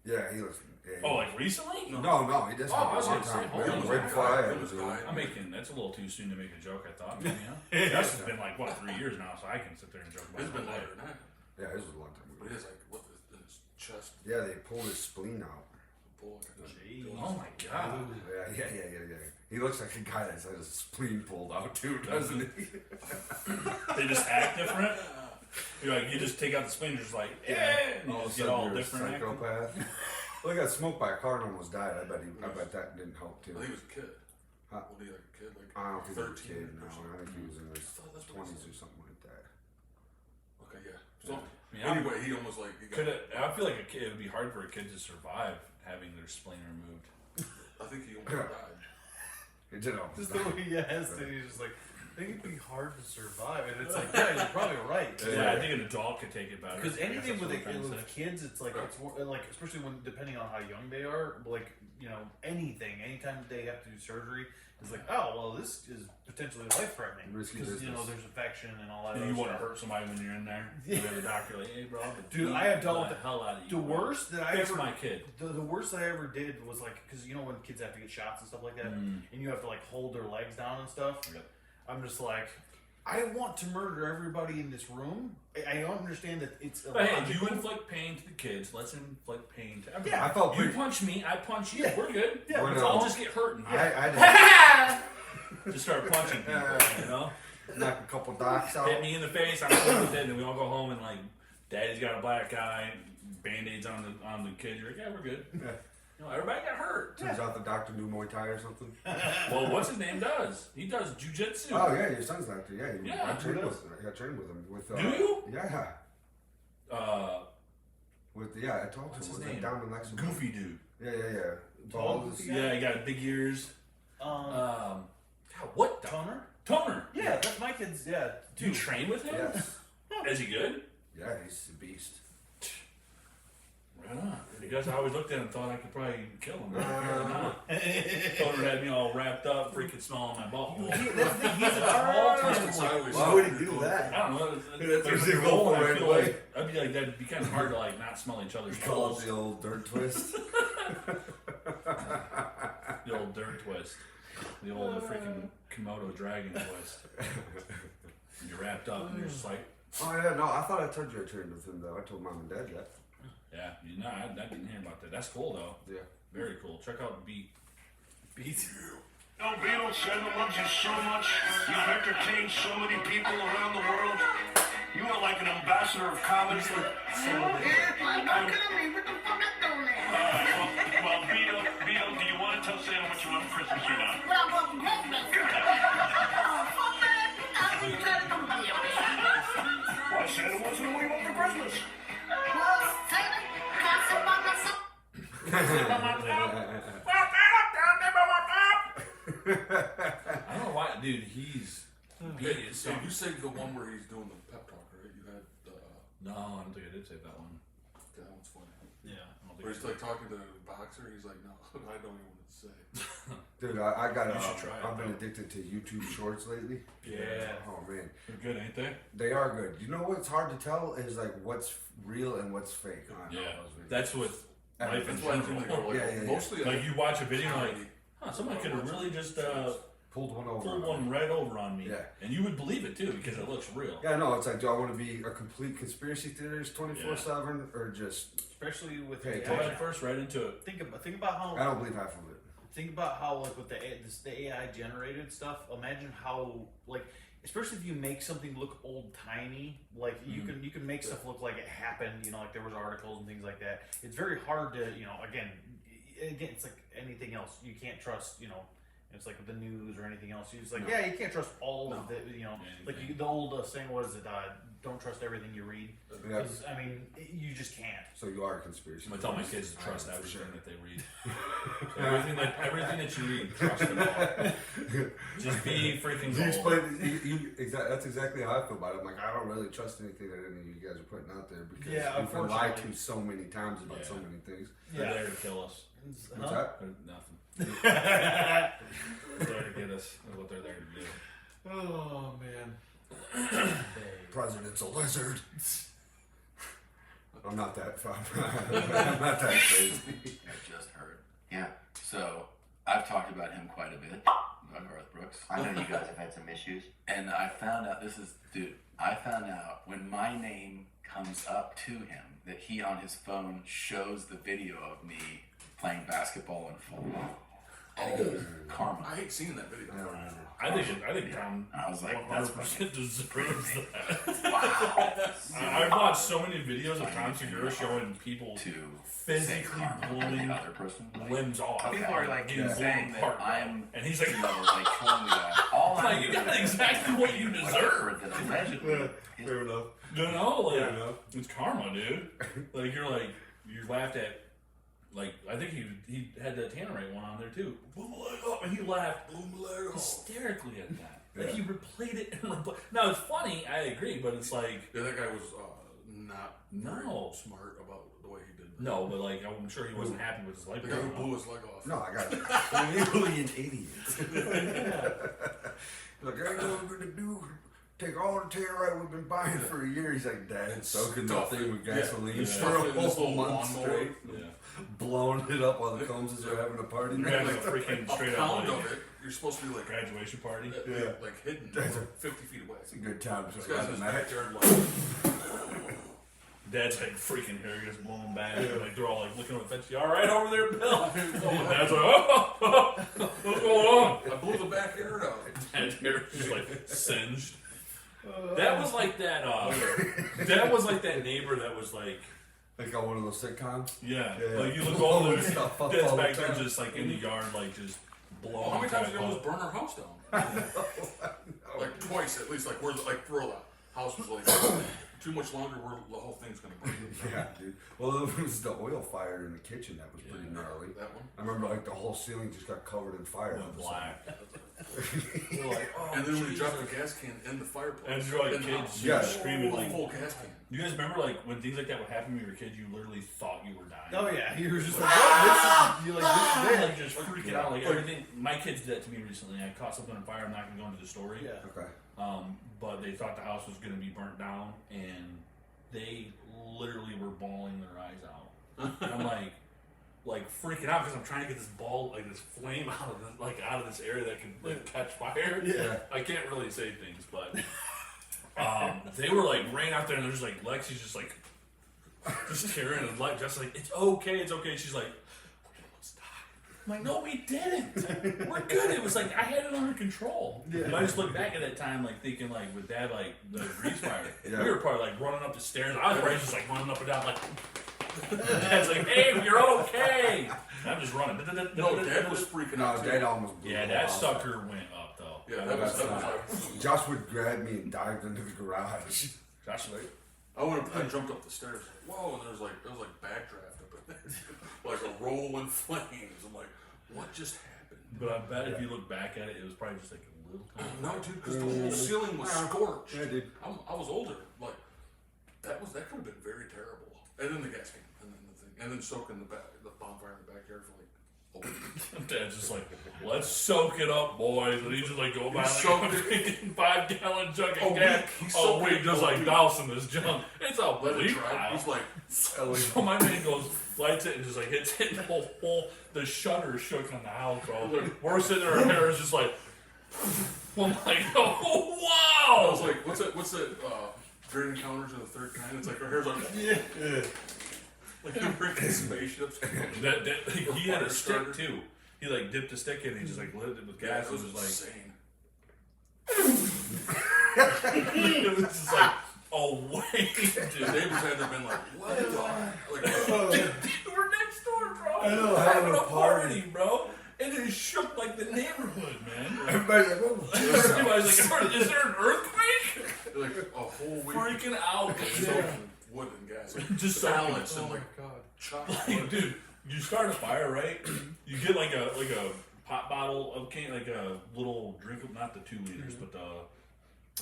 Yeah, he looks. Yeah, Oh, like recently? no, he doesn't. Oh, I have was a long gonna say, time. holy Right crap. before I had It was it. dying. I'm making that's a little too soon to make a joke. I thought. This has been like what 3 years now, so I can sit there and joke about It's been it. longer than that. Yeah, this was a long time But ago. it is like, what is in his chest? Yeah, they pulled his spleen out. Boy, Oh my god! Yeah. He looks like a guy that's had his spleen pulled out too, doesn't he? They just act different. You're like, you just take out the spleen, you're just like, yeah, and you All of a just get sudden all you're a different. acting. psychopath. Well, he got smoked by a car and almost died. I bet that didn't help too. I think he was a kid. Huh? Was he like a kid? Like I don't think he was a 13 kid. or No, something? I think he was in his I thought that's what he 20s said. or something like that. Okay, yeah. So, Yeah. anyway, he almost like, he got, Could it? I feel like a kid. It would be hard for a kid to survive having their spleen removed. I think he almost died. He did almost Just die. the way he has to, he's just like, I think it'd be hard to survive. And it's like, yeah, you're probably right. Yeah, I think an adult could take it better. Because I guess anything that's with, what I'm trying to with say. kids, it's like, it's more, like, especially when, depending on how young they are, like, you know, anytime they have to do surgery, it's like, oh, well, this is potentially life-threatening. Risky Because, you know, business. there's infection and all that. Do other you want to stuff. hurt somebody when you're in there? You have the doctor like, hey, bro, Dude, I have dealt with the hell out of you. The bro. worst that I Fix ever, my kid. the worst that I ever did was like, because you know when kids have to get shots and stuff like that, and you have to like hold their legs down and stuff. Yep. I'm just like, I want to murder everybody in this room. I don't understand that it's But hey, illogical. you inflict pain to the kids. Let's inflict pain to everybody. Yeah, I felt You pretty. punch me, I punch you. Yeah. We're good. Yeah, Let's we're all not- just get hurt. I Just start punching people. You know, did knock a couple docs out. hit me in the face. I'm cool with it, and then we all go home and like, Daddy's got a black eye, band-aids on the kid. You're like, yeah, we're good. Yeah. You know, everybody got hurt. Turns out the doctor knew Muay Thai or something. Well, what's his name does? He does jujitsu. Oh yeah, your son's doctor. Yeah, Yeah, I trained who with. I trained with him. With Do you? Yeah. With I told What's you. his Was it name? down in Lexington? Goofy dude. Yeah. Tall, Balls. goofy guy? Yeah, he got big ears. God, what the? Toner? Toner. Yeah, that's my kid's. Yeah, Do you train with him? Yes. Is he good? Yeah, he's a beast. Right on. Because I always looked at him and thought I could probably kill him. Uh, Toner had me all wrapped up, freaking smelling my butthole. He's a tall Twisted sideways. Why would he do that? I don't know. That's There's what a you goal, go and for I right feel away. like I'd be like that'd be kind of hard to like not smell each other's We call balls. it the old dirt twist. The old dirt twist. The old freaking Komodo dragon twist. And you're wrapped up and you're just like, Oh yeah, no, I thought I told you I trained with him though. I told mom and dad that. yeah, you know, I didn't hear about that. That's cool though. Yeah. Very cool. Check out Beat. beat. No, Beatles, Santa loves you so much. You've entertained so many people around the world. You are like an ambassador of comedy. Well, Beetle, do you want to tell Santa what you want for Christmas or not? Why, Santa wants to know what you want for Christmas. I don't know why, dude. He's Beat is So so. you saved the one where he's doing the pep talk, right? You had No, I don't think I did say that one. that one's funny. Yeah, I don't Where think he's like talking to the boxer. He's like, no, I don't even want to say. Dude, I got. You should try it, I've been bro. addicted to YouTube Shorts lately. Yeah. Oh man, They're good, ain't they? they are good. You know what's hard to tell is like what's real and what's fake. On all Yeah, those videos. that's with life in That's why I think they general. go like Yeah. mostly Like you watch a video and you're like, comedy. huh, someone could have really just pulled one over. pulled on one me. right over on me. Yeah. And you would believe it too because it looks real. Yeah, no, it's like, do I want to be a complete conspiracy theorist 24/7 or just? Especially with Hey, Go the head first right into it. think about how I don't believe half of it. Think about how, like, with the AI generated stuff. Imagine how, like, especially if you make something look old timey, like you can make stuff look like it happened. You know, like there was articles and things like that. It's very hard to, you know, again, it's like anything else. You can't trust, you know. It's like with the news or anything else. It's like, yeah, you can't trust all of the, you know, like the old saying, what is it? don't trust everything you read. Yeah. 'Cause, I mean, you just can't. So you are a conspiracy. I'm gonna tell my kids to trust I am, for everything sure. that they read. So everything that you read, trust it all. Just be freaking You gold. explained that's exactly how I feel about it. I'm like, I don't really trust anything that any of you guys are putting out there because Yeah, we've been lied unfortunately. to so many times about so Yeah. many things. They're there to kill us. What's that? They're nothing. They're there to get us. That's what they're there to do. Oh man. President's a lizard. I'm not that fun. I'm not that crazy. I just heard. Yeah. So I've talked about him quite a bit, about Garth Brooks. I know you guys have had some issues. And I found out, I found out when my name comes up to him that he on his phone shows the video of me playing basketball in full. And he goes, Karma. I hate seeing that video. I think Tom I was like, that's 100% deserves that. wow. I've watched so many videos of Tom Segura showing people To say physically Karma to blowing the other person. Like, limbs off. people are like Getting blown saying that apart. I'm, And he's like, you know, like trolling the guy. All Like, I'm you doing got is exactly what you what I've deserve. heard that allegedly Fair enough. No, like, Fair enough. it's karma, dude. Like, you laughed at, like, I think he had the Tannerite one on there too. Boom, leg up, and he laughed hysterically at that. Like, he replayed it and replayed. Now, it's funny, I agree, but it's like, Yeah, that guy was not very No. smart about the way he did that. no, but like, I'm sure he wasn't happy with his life. The guy who blew his leg off. No, I got literally an idiot. Like, I know what we're gonna do. Take all the Tannerite we've been buying for a year. He's like, Dad, soaking the Stuff thing it. with Yeah. gasoline You for stuff a it in this whole little month lawnmower. straight. Yeah. Blowing it up while the Combses are having a party. You're having a freaking A straight pound up of like, it, you're supposed to be like, graduation party. like hidden That's 50 feet away. It's a good time. This So guy's in his that. backyard like, Dad's like freaking hair just blowing back. And, like, they're all like looking over the fence. You all right over there, Bill? And Dad's like, oh, what's going on? I blew the backyard out. Dad's hair just like singed. That was like that. That was like that neighbor that was like, Like on one of those sitcoms. yeah. Yeah. Like you look all Blowing the stuff up Dad's all the back there time. just like in the yard, like just blowing. Well, how many times did crap you up. almost burn our house down? Like twice at least. Like where like for the house was like too much longer. Where the whole thing's gonna burn. Yeah, dude. Well, it was the oil fire in the kitchen that was pretty gnarly. That one. I remember like the whole ceiling just got covered in fire. Went all of a black. sudden. We're like, oh, And then when you Jesus. drop the gas can in the fireplace. And you're like in the kids, house. you're Yeah. screaming Full- like. full gas can. You guys remember like when things like that would happen when you were a kid? You literally thought you were dying. Oh yeah, you were just like, what? This is, you're like, this is They're it. like just freaking out, like everything. My kids did that to me recently. I caught something on fire. I'm not gonna go into the story. Yeah. Okay. But they thought the house was gonna be burnt down, and they literally were bawling their eyes out. And I'm like freaking out because I'm trying to get this ball, like this flame out of this area that can like catch fire. Yeah. I can't really say things, but they were like ran out there, and there's like Lexi's just like just tearing and like just like it's okay. She's like, we almost died. I'm like, no, we didn't. We're good. It was like I had it under control. But I just look back at that time, like thinking, like with Dad, like the grease fire. Yeah. We were probably like running up the stairs. I was probably just like running up and down, like. Dad's like, hey, you're okay. And I'm just running. No, Dad was freaking No, out. too. Dad almost blew Yeah, the that house sucker went up though. Yeah, that was That's like. Josh would grab me and dive into the garage. Josh, like, I jumped up the stairs. Whoa, and there was like backdraft up in there, like a rolling flames. I'm like, what just happened? but I bet if you look back at it, it was probably just like a little. No, dude, because the whole ceiling was scorched. Yeah, dude. I was older. Like that could have been very terrible. And then the gas can, and then the thing, and then soaking the bonfire in the backyard for like. Dad's just like, let's soak it up, boys. And he's just like, go buy like soaked a it. freaking 5-gallon jug Oh, of gas. he Oh, soaked wait, it just all like week. dousing this junk. It's a Let it bleak dry. pile. He's like, So my man goes, lights it, and just like hits it, and the whole the shutter is shook on the house, bro. We're sitting there, our hair is just like, I'm like, oh, wow. I was like, what's that? Great Encounters of the Third Kind. It's like her hair's like, yeah. Like the freaking spaceships. He had a stick too. He like dipped a stick in, and he just like lit it with gas. It was and was insane. it was just like, oh wait, dude. The neighbors had to have been like, what the? Like, We're next door, bro. I know, We're having a party. bro. And it shook like the neighborhood, man. Everybody's like, oh, Everybody's like, is there an earthquake? like, oh. whole week. freaking out. Wood and gas. Just salads soaking. and like chocolate. Like, dude, you start a fire, right? You get like a pop bottle of cane, like a little drink of, not the 2 liters, but the,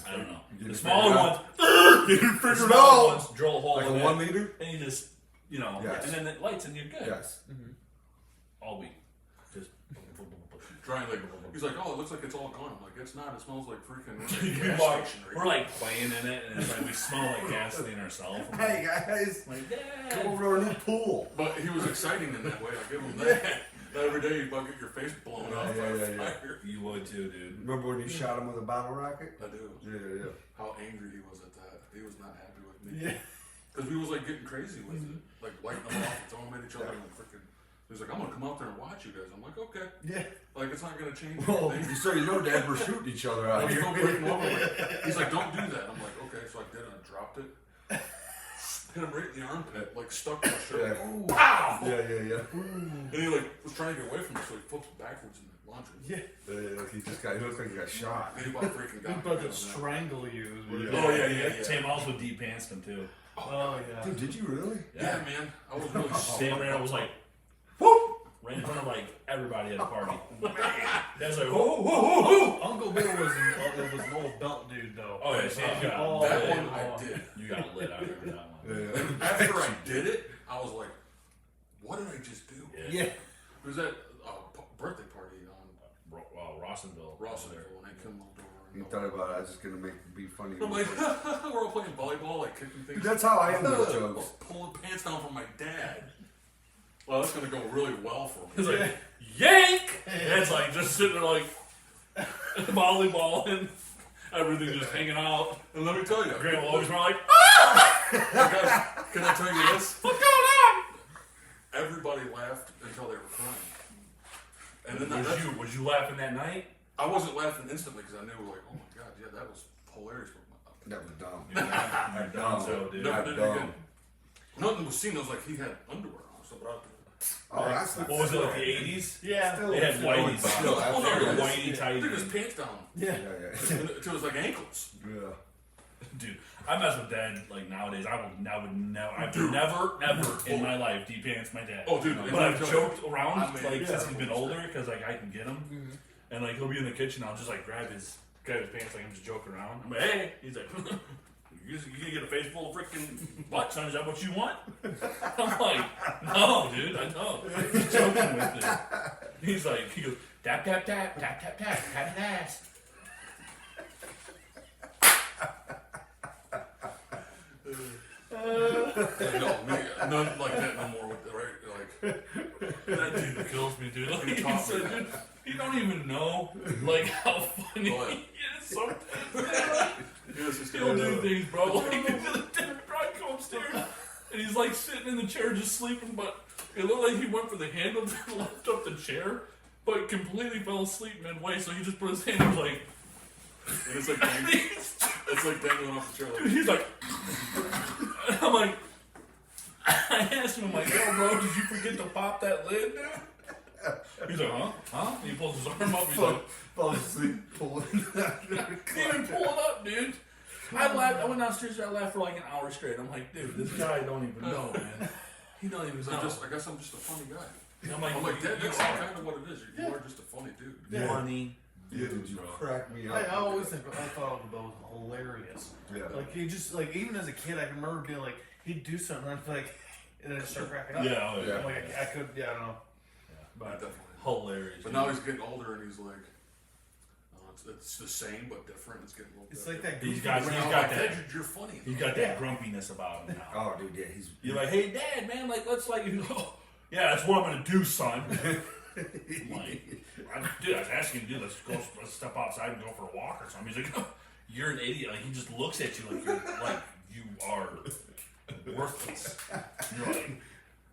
I don't know, the smaller ones. The smaller ones, drill a hole Like in a it, 1 liter? and you just, you know, Yes. and then it lights and you're good. Yes. All week. Just Trying like, he's like, oh, it looks like it's all gone. I'm like, it's not. It smells like freaking we gas walk, station. we're like playing in it, and it's like we smell like gasoline ourselves. Hey guys, Like, come yeah. over to our new pool. But he was exciting in that way. I give him that. Every day you get your face blown off by a fire. You would too, dude. Remember when you shot him with a bottle rocket? I do. Yeah. How angry he was at that. He was not happy with me. Yeah. Because we was like getting crazy with it. Like lighting them off and throwing them at each other and freaking. He was like, I'm gonna come out there and watch you guys. I'm like, okay. Yeah. Like it's not gonna change Oh, anything. so you know, Dad, we're shooting each other out I was here. going breaking over. Like, he's like, don't do that. I'm like, okay. So I did it. I dropped it. Hit him right in the armpit. Like stuck my shirt. Yeah. Like, pow! Yeah. And he like was trying to get away from me, so he flips backwards and launches. Yeah. He looks like he got shot. And he about freaking He's got about me to on that. strangle you. Is what he Oh did. yeah. Sam also deep pantsed him too. Oh yeah. Dude, did you really? Yeah, man. I was really Sam Randall was like, whoop! Right in front of like everybody at the party. That's like, whoa. Uncle Bill was an old belt dude though. Oh yeah, Sam got Oh, that yeah. one I did. You got lit. I remember that one. Yeah. And after I did it, I was like, what did I just do? Yeah. It was at a birthday party on Rossonville. Rossonville, and I came over. You thought about it, I was just gonna be funny. I'm like, we're all playing volleyball, like kicking things. Dude, that's how I am with jokes. Pulling pants down from my dad. Well, that's gonna go really well for me. He's like, yank! And it's like just sitting there like volleyball and everything just hanging out. And let me tell you, Grandma always were like, guys, can I tell you this? what's going on? Everybody laughed until they were crying. And then Was you laughing that night? I wasn't laughing instantly because I knew, like, oh my god, yeah, that was hilarious. That was dumb. You're done, so dude. Never did it dumb. again. Nothing was seen. It was like he had underwear on. So, but Oh, that's What was it, like the 80s? Yeah. Still, They had whiteies. Still, oh, no, absolutely. the he whitey took tighty. his pants down Yeah. Yeah. to his like ankles. Dude, I mess with dad like nowadays. I've never in my life deep pants my dad. Oh, dude, But I've joked around I mean, like yeah. since he's been older because like I can get him, and like he'll be in the kitchen. I'll just like grab his pants like I'm just joking around. I'm like, hey, he's like, you gonna get a face full of freaking butt, son? Is that what you want? I'm like, no, dude, I don't. I'm just joking with it. He goes, tap tap tap tap tap tap tap an ass. No, none like that no more. With the, right, like That dude kills me, dude. Like, He he taught me said, that. dude, you don't even know like how funny Oh, yeah. he is sometimes. Man. yes, it's He'll do things, bro. Like the other day, bro, I go upstairs and he's like sitting in the chair just sleeping, but it looked like he went for the handle to lift up the chair, but completely fell asleep midway. So he just put his hand and was like, And it's like it's like dangling off the chair. Like, he's like, and I'm like, I asked him, I'm like, yo, bro, did you forget to pop that lid, dude? He's like, huh? And he pulls his arm up. He's like, Fall asleep, pulling. can't even pull it up, dude. I laughed. I went downstairs and I laughed for like an hour straight. I'm like, dude, this guy don't even know, man. He don't even he's know. like, I guess I'm just a funny guy. I'm like, Dad, that's kind of what it is. You are just a funny dude. funny. Yeah, did you crack me up? I always think I thought Uncle Bill was hilarious. Yeah. Like he just like even as a kid, I can remember being like he'd do something and I'd be like, and then just start cracking up. Yeah, oh, yeah. I'm like I could, I don't know. But Definitely. hilarious. But now he's getting older and he's like, it's the same but different. It's getting a little It's different. like that. He's goofy got around- that. You're funny. He's got that grumpiness about him now. Oh, dude, yeah, he's. You're like, hey, Dad, man, like, let's like, oh, yeah, that's what I'm gonna do, son. I'm like, dude, I was asking you to do. Let's step outside and go for a walk or something. He's like, oh, you're an idiot. Like he just looks at you like you are worthless. And you're like,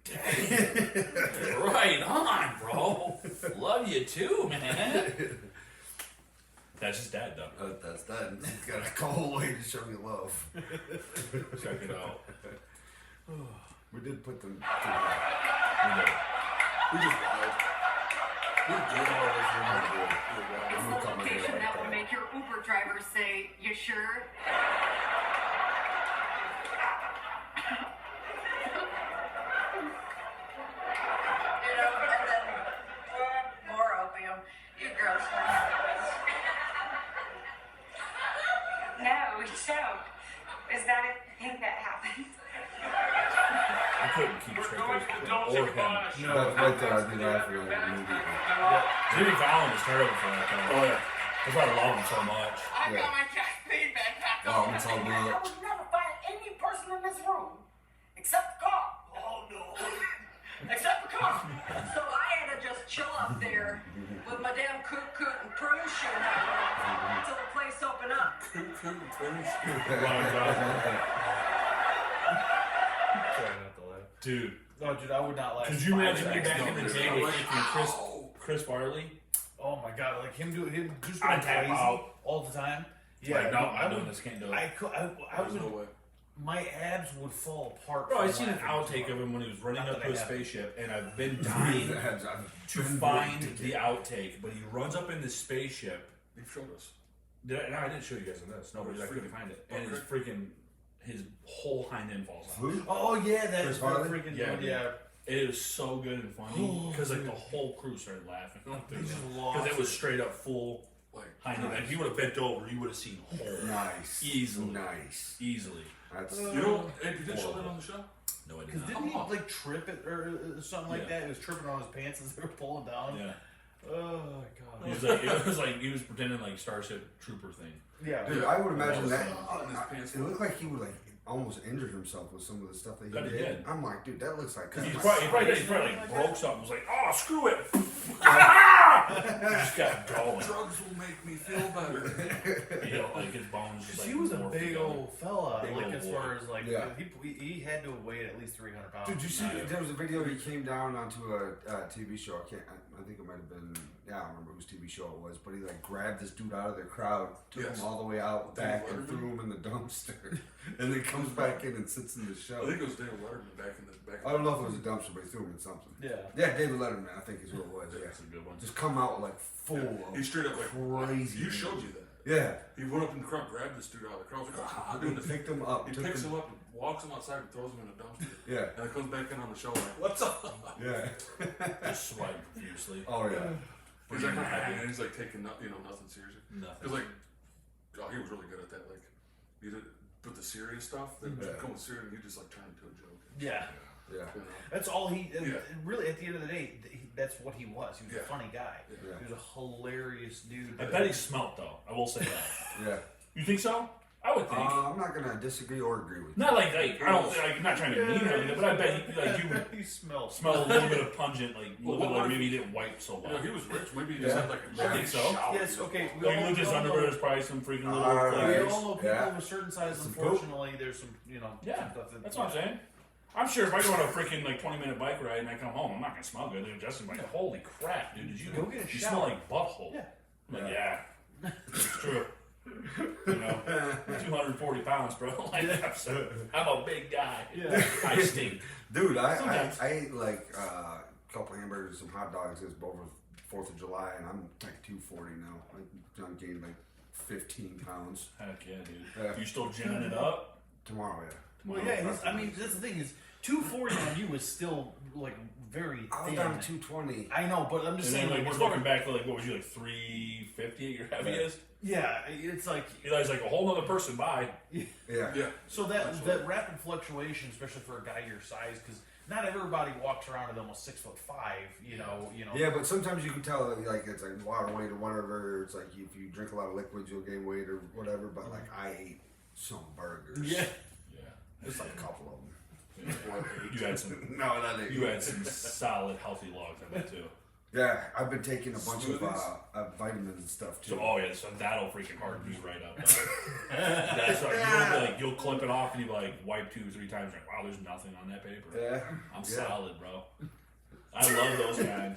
dang, right on, bro. Love you too, man. That's his dad, though. That's that. He's got a cold way to show you love. Check it out. We did put them. We just wild. We're good. It's the location that will make your Uber driver say, "You sure?" couldn't keep straight face or him. That's right there. I'd be laughing at it immediately. Jimmy Fallon was terrible for that though. Oh yeah. That's why I love him so much. I got my caffeine back packed Oh, on. it's all I good. would never find any person in this room except the car. Oh no. Except the car. So I had to just chill up there with my damn coot and prune shoe until the place opened up. Dude, No, dude, I would not last. could you 5 imagine me seconds. back in the day with freaking Chris Farley? Oh my god, like him just I'd going tap crazy out. all the time. Yeah, Yeah, no, no, I'm doing this. Can't do it. I There's would. no way. My abs would fall apart. Bro, I from seen an laughing. outtake of him when he was running Not up that to a I haven't. spaceship, and I've been dying to find the outtake. But he runs up in this spaceship. You've showed us. No, I didn't show you guys in this. No, but I couldn't find it. And his freaking his whole hind end falls off. Who? Oh yeah, Chris that's Farley? freaking Yeah, dude, yeah. It was so good and funny because like the whole crew started laughing They just because lost it was straight up full Like, hind end. Like, if you would have bent over, you would have seen whole Nice. Easily. Nice. easily. That's you know, hey, you did show that on the show? No, I did Because not. didn't he like trip it or something like Yeah. that? He was tripping on his pants as they were pulling down. Yeah, Oh he god. was like it was like he was pretending like Starship Trooper thing. Yeah. Dude, I would imagine that. In his pants. It looked like he would like almost injured himself with some of the stuff that That he he did. did. I'm like, dude, that looks like. He that's probably like broke something. Was like, oh, screw it. Just got going. Drugs will make me feel better. You know, like his bones. Just, like, He was a morphed big together. old fella. Big like old as boy. far as like Yeah. he had to have weighed at least 300 pounds. Dude, you see, Nah. there was a video he came down onto a TV show. I think it might have been. Yeah, I don't remember whose TV show it was, but he like grabbed this dude out of the crowd, took Yes. him all the way out Dave back, and Letterman? threw him in the dumpster, and then comes back in and sits in the show. I think it was Daniel Letterman back in the back. I don't know if it was a dumpster, but he threw him in something. Yeah. Yeah, David Letterman, I think is what it was. Yeah, That's a good one. just come out like full He of straight up like crazy. You showed you that. Yeah, He went up in the crowd, grabbed this dude out of the crowd, was like, ah, doing the thing. picked him up. He took picks him up, and walks him outside, and throws him in a dumpster. Yeah, And then comes back in on the show like, what's up? yeah. Just swipe profusely. Oh yeah. He's like, and he's like taking nothing seriously. Nothing. Because like, oh, he was really good at that. Like, he did with the serious stuff. Then Yeah. come with serious, and he just like turned into a joke. Yeah. Yeah. You know? That's all he. Yeah. Really, at the end of the day, that's what he was. He was Yeah. a funny guy. Yeah. He was a hilarious dude. I bet he smelt though. I will say that. Yeah. You think so? I would think. I'm not gonna disagree or agree with you. Not like I don't. Like, I'm not trying to be mean or anything, but I bet you he smells. smell a little bit of pungent, like a Well, little bit what like if- maybe he didn't wipe so You well. know, he was rich. Maybe he just Yeah. had like a I think so. shower. Yes. Okay. We Like all, look, his we all underwear know- is probably some freaking little. All like, right. We all know people Yeah. of a certain size. Some Unfortunately, there's some some Yeah, stuff that, that's what I'm saying. I'm sure if I go on a freaking like 20-minute bike ride and I come home, I'm not gonna smell good. And Justin's like, "Holy crap, dude! Did you Go get a you shower." smell like butthole?" Yeah. I'm like, yeah, it's true. You know, 240 pounds, bro. Like, I'm a big guy. Yeah. I stink. Dude, I Sometimes. ate like a couple hamburgers, some hot dogs this over 4th of July, and I'm like 240 now. I gained like 15 pounds. Heck yeah, dude. Yeah. You still ginning it up? Tomorrow, yeah. Well, yeah. I mean, that's the thing is, 240 on you is still like very I was thin. down to 220. I know, but I'm just And saying. then like we're we're looking back to like what was you like 350 at your heaviest? Yeah, it's like Eli's like a whole other person by. Yeah. Yeah. so that rapid fluctuation, especially for a guy your size, because not everybody walks around at almost 6'5". You know. Yeah, but sometimes you can tell that, like it's like water weight or whatever. It's like if you drink a lot of liquids, you'll gain weight or whatever. But like I ate some burgers. Yeah. Yeah. Just like a couple of them. You had some. No, that ain't. You had some solid healthy logs, I bet too. Yeah, I've been taking a bunch of Smoothies? vitamins and stuff too. So oh yeah, so that'll freaking harden you right up. That's right. You'll clip it off and you like wipe 2-3 times. Like wow, there's nothing on that paper. Yeah. I'm Yeah. solid, bro. I love those guys.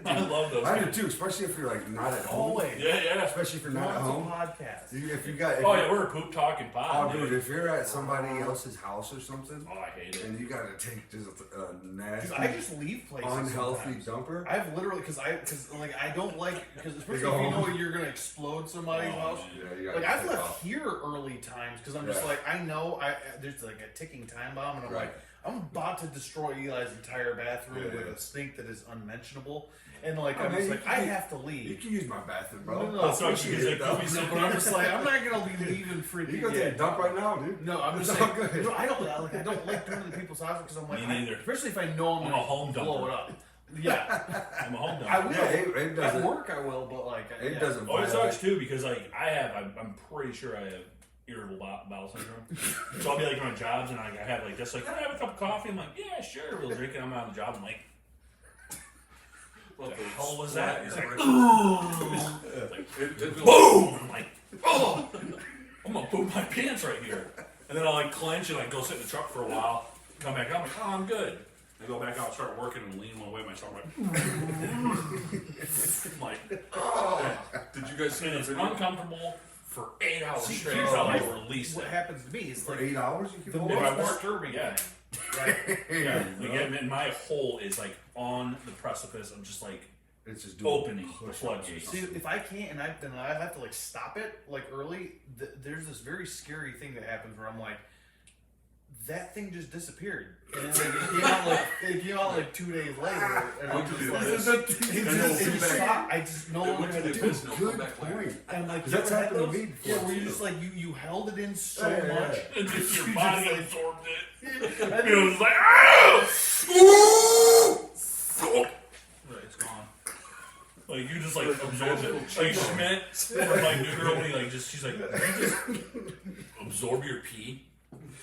I love those I do guys. too, especially if you're like not at home. Always. Yeah. Especially if you're not at Lots of home. podcasts. If you got. If Oh you- yeah, we're a poop talking Oh, pod. dude, if you're at somebody else's house or something, Oh, I hate it. and you gotta take just a nasty, Dude, I just leave places. unhealthy sometimes. dumper. I've literally because like I don't like because especially go if you know home. you're gonna explode somebody's Oh, house. man. Yeah, you gotta Like I've take left off. here early times because I'm just Yeah. like I know there's like a ticking time bomb and I'm Right. like I'm about to destroy Eli's entire bathroom with a stink that is unmentionable. And like, I'm just like, I have to You leave. can use my bathroom, bro. No, That's what she's like. No, but I'm just like, I'm not gonna be leaving freaking. You go take a dump right now, dude. No, I'm just It's all saying. good. No, I don't like going to people's houses because I'm like, Me neither. especially if I know I'm I'm gonna a home blow dumper. it up. Yeah, I'm a home dumper. I will. Yeah, Abe At doesn't. work, I will, but like, Abe yeah. doesn't. Oh, it violate. sucks too because like I'm pretty sure I have irritable bowel syndrome. So I'll be like on jobs and I have like just like, can I have a cup of coffee? I'm like, yeah, sure. We'll drink it. I'm out on the job. I'm like, what the hell was that? He's like, boom! I'm like, oh, I'm gonna poop my pants right here. And then I'll like clench and like go sit in the truck for a while. Come back out. I'm like, oh, I'm good. I go back out, start working, and lean one way myself. I'm like, Did you guys see and the it's video? uncomfortable for 8 hours See, straight here's until I what release What it. happens to me is For like 8 hours, you the can If I most work- disturbing yeah. thing. Right? Yeah, like, and my hole is like on the precipice of just like It's just doing opening the push-ups. floodgates. See, if I can't and I have to like stop it like early, there's this very scary thing that happens where I'm like, that thing just disappeared, and then it came out like 2 days later, and I'm just like, it just stopped. I just no longer had to do it. Good point. And like, That's you ever had happened to those? me before, Yeah, where you too. just like you held it in so Yeah, yeah, much, yeah. And just your You body just, like- absorbed it. and It was like, ah! Right, it's gone. Like you just like absorb it. Like Schmidt from like New Girl when he like just she's like, you just absorb your pee.